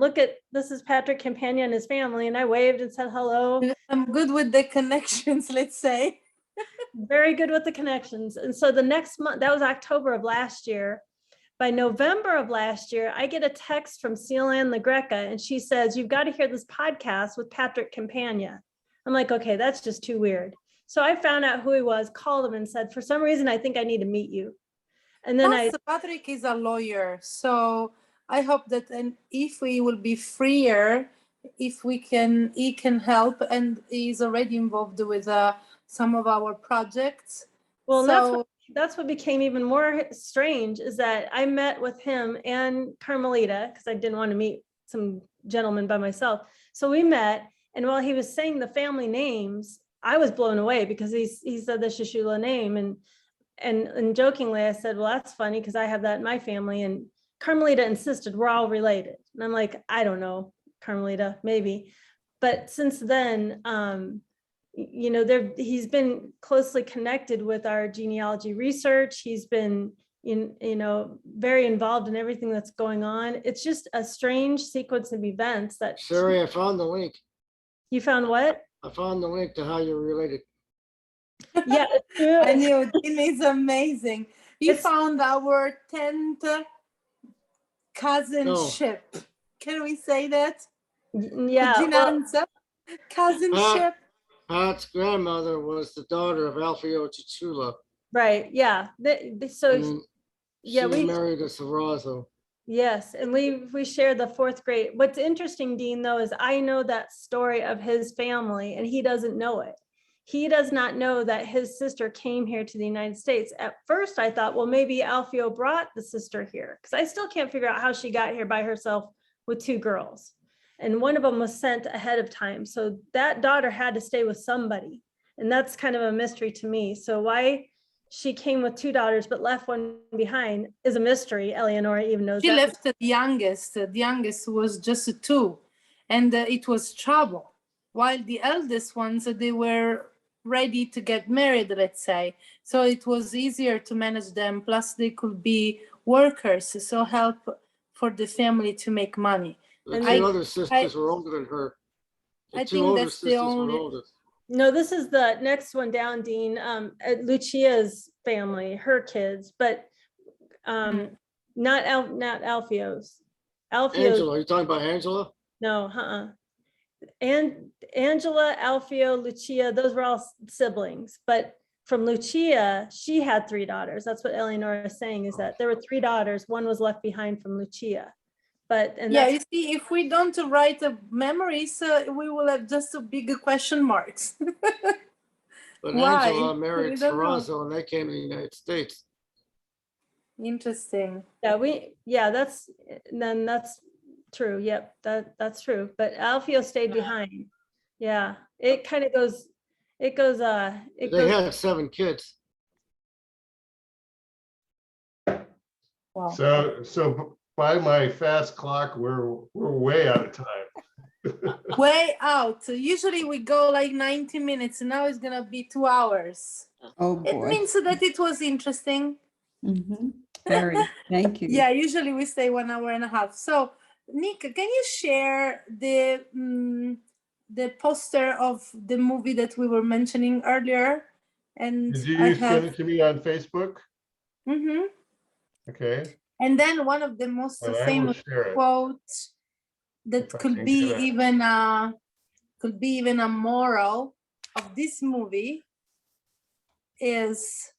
This is Patrick Campagna and his family. And I waved and said hello. I'm good with the connections, let's say. Very good with the connections. And so the next month, that was October of last year. By November of last year, I get a text from Celan LaGreca, and she says, "You've got to hear this podcast with Patrick Campagna." I'm like, okay, that's just too weird. So I found out who he was, called him and said, "For some reason, I think I need to meet you." And then Patrick is a lawyer, so I hope that, and if we will be freer, if he can help, and he's already involved with some of our projects. Well, so that's what became even more strange, is that I met with him and Carmelita because I didn't want to meet some gentleman by myself. So we met, and while he was saying the family names, I was blown away because he said the Shishula name, and jokingly I said, well, that's funny because I have that in my family. And Carmelita insisted we're all related. And I'm like, I don't know, Carmelita, maybe. But since then, he's been closely connected with our genealogy research. He's been, very involved in everything that's going on. It's just a strange sequence of events that. Sherry, I found the link. You found what? I found the link to how you're related. Yeah, I knew it's amazing. You found our 10th cousinship. Can we say that? Yeah. Cousinship. Pat's grandmother was the daughter of Alfio Chichula. Right. Yeah. We married a Serrazzo. Yes, and we share the 4th grade. What's interesting, Dean, though, is I know that story of his family, and he doesn't know it. He does not know that his sister came here to the United States. At first, I thought, well, maybe Alfio brought the sister here, because I still can't figure out how she got here by herself with 2 girls. And one of them was sent ahead of time. So that daughter had to stay with somebody. And that's kind of a mystery to me. So why she came with 2 daughters but left one behind is a mystery. Eleonora even knows She that. left the youngest. The youngest was just 2. And it was trouble. While the eldest ones, they were ready to get married, let's say. So it was easier to manage them. Plus they could be workers, so help for the family to make money. The 2 other sisters were older than her. I think that's the only. No, this is the next one down, Dean. Lucia's family, her kids, but not Alfio's. Angela, are you talking about Angela? No, And Angela, Alfio, Lucia, those were all siblings. But from Lucia, she had 3 daughters. That's what Eleonora is saying, is that there were 3 daughters. One was left behind from Lucia. You see, if we don't write memories, we will have just a big question marks. But Why? Angela married Serrazzo and they came to the United States. Interesting. That's true. Yep, that's true. But Alfio stayed behind. Yeah, it kind of goes. They had 7 kids. Wow. So by my fast clock, we're way out of time. Way out. Usually we go like 90 minutes, and now it's gonna be 2 hours. Oh, It boy. means that it was interesting. Mhm. Very, thank you. Yeah, usually we stay 1 hour and a half. So, Nick, can you share the poster of the movie that we were mentioning earlier? And Did you I send have, it to me on Facebook? Mhm. Okay, And then one of the most well, I will famous share it. quotes that If I could can be get it. even a moral of this movie is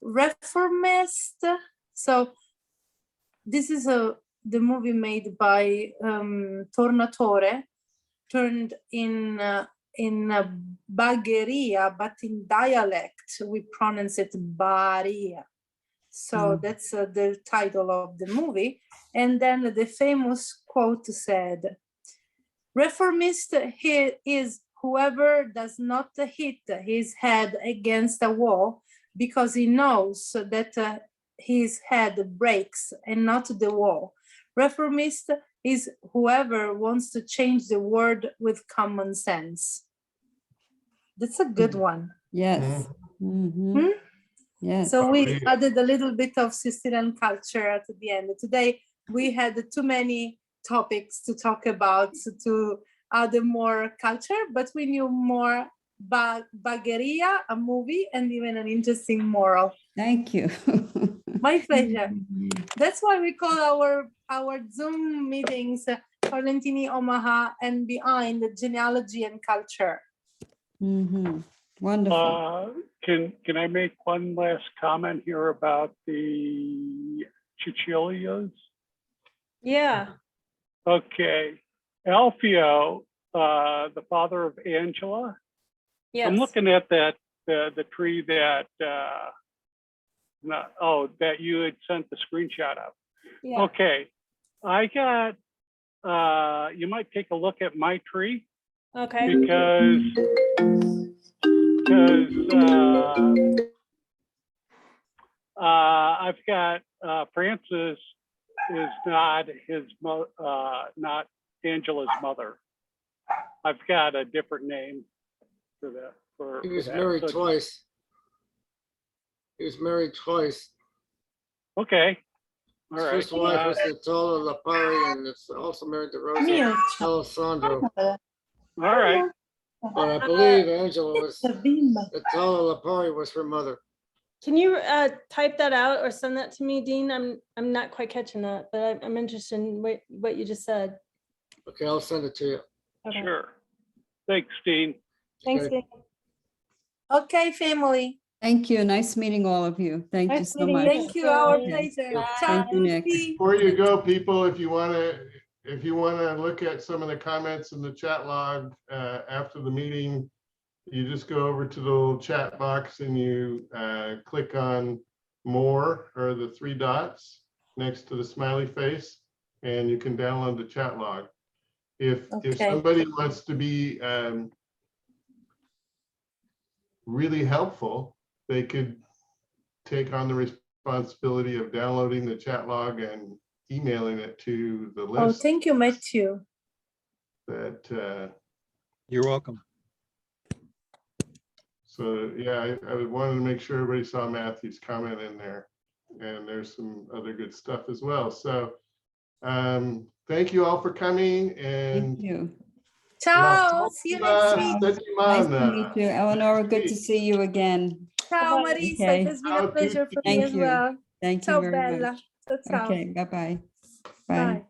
reformist. So this is the movie made by Tornatore, turned in Bagheria, but in dialect we pronounce it Baria. So that's the title of the movie. And then the famous quote said, "Reformist is whoever does not hit his head against a wall because he knows that his head breaks and not the wall. Reformist is whoever wants to change the world with common sense." That's a good one. Yes. Mhm. Hmm? Yes. So we added a little bit of Sicilian culture at the end. Today we had too many topics to talk about to add more culture, but we knew more Bagheria, a movie, and even an interesting moral. Thank you. My pleasure. That's why we call our Zoom meetings Carlentini-Omaha and Behind the Genealogy and Culture. Mhm. Wonderful. Can I make one last comment here about the chinchillas? Yeah. Okay, Alfio, the father of Angela. Yes. I'm looking at that the tree that that you had sent the screenshot of. Yeah. Okay, I got. You might take a look at my tree Okay. because I've got Francis is not not Angela's mother. I've got a different name for that. He was that. married So- twice. He was married twice. Okay. All His right. first wife was Natola Lapari, and it's also married to Rosa Alessandro. All right. But I believe Angela was Natola Lapari was her mother. Can you type that out or send that to me, Dean? I'm not quite catching that, but I'm interested in what you just said. Okay, I'll send it to you. Okay. Sure. Thanks, Dean. Thanks, Okay. Dean. Okay, family. Thank you. Nice meeting all of you. Thank you Nice so meeting much. you. Thank you. Our Okay. pleasure. Thank you, Nick. Before you go, people, if you want to look at some of the comments in the chat log after the meeting, you just go over to the little chat box and you click on more, or the 3 dots next to the smiley face, and you can download the chat log. If somebody wants to be really helpful, they could take on the responsibility of downloading the chat log and emailing it to the Oh, list thank you, Matthew. that You're welcome. so yeah, I wanted to make sure everybody saw Matthew's comment in there, and there's some other good stuff as well. So thank you all for coming, and Thank you. Ciao. See you next week. Nice to meet you. Eleonora, good to see you again. Ciao, Bye-bye. Marisa. Okay. It has been a pleasure for me Thank as you. well. Thank you Ciao, very Bella. much. Ciao, ciao. Okay, bye-bye. Bye. Bye.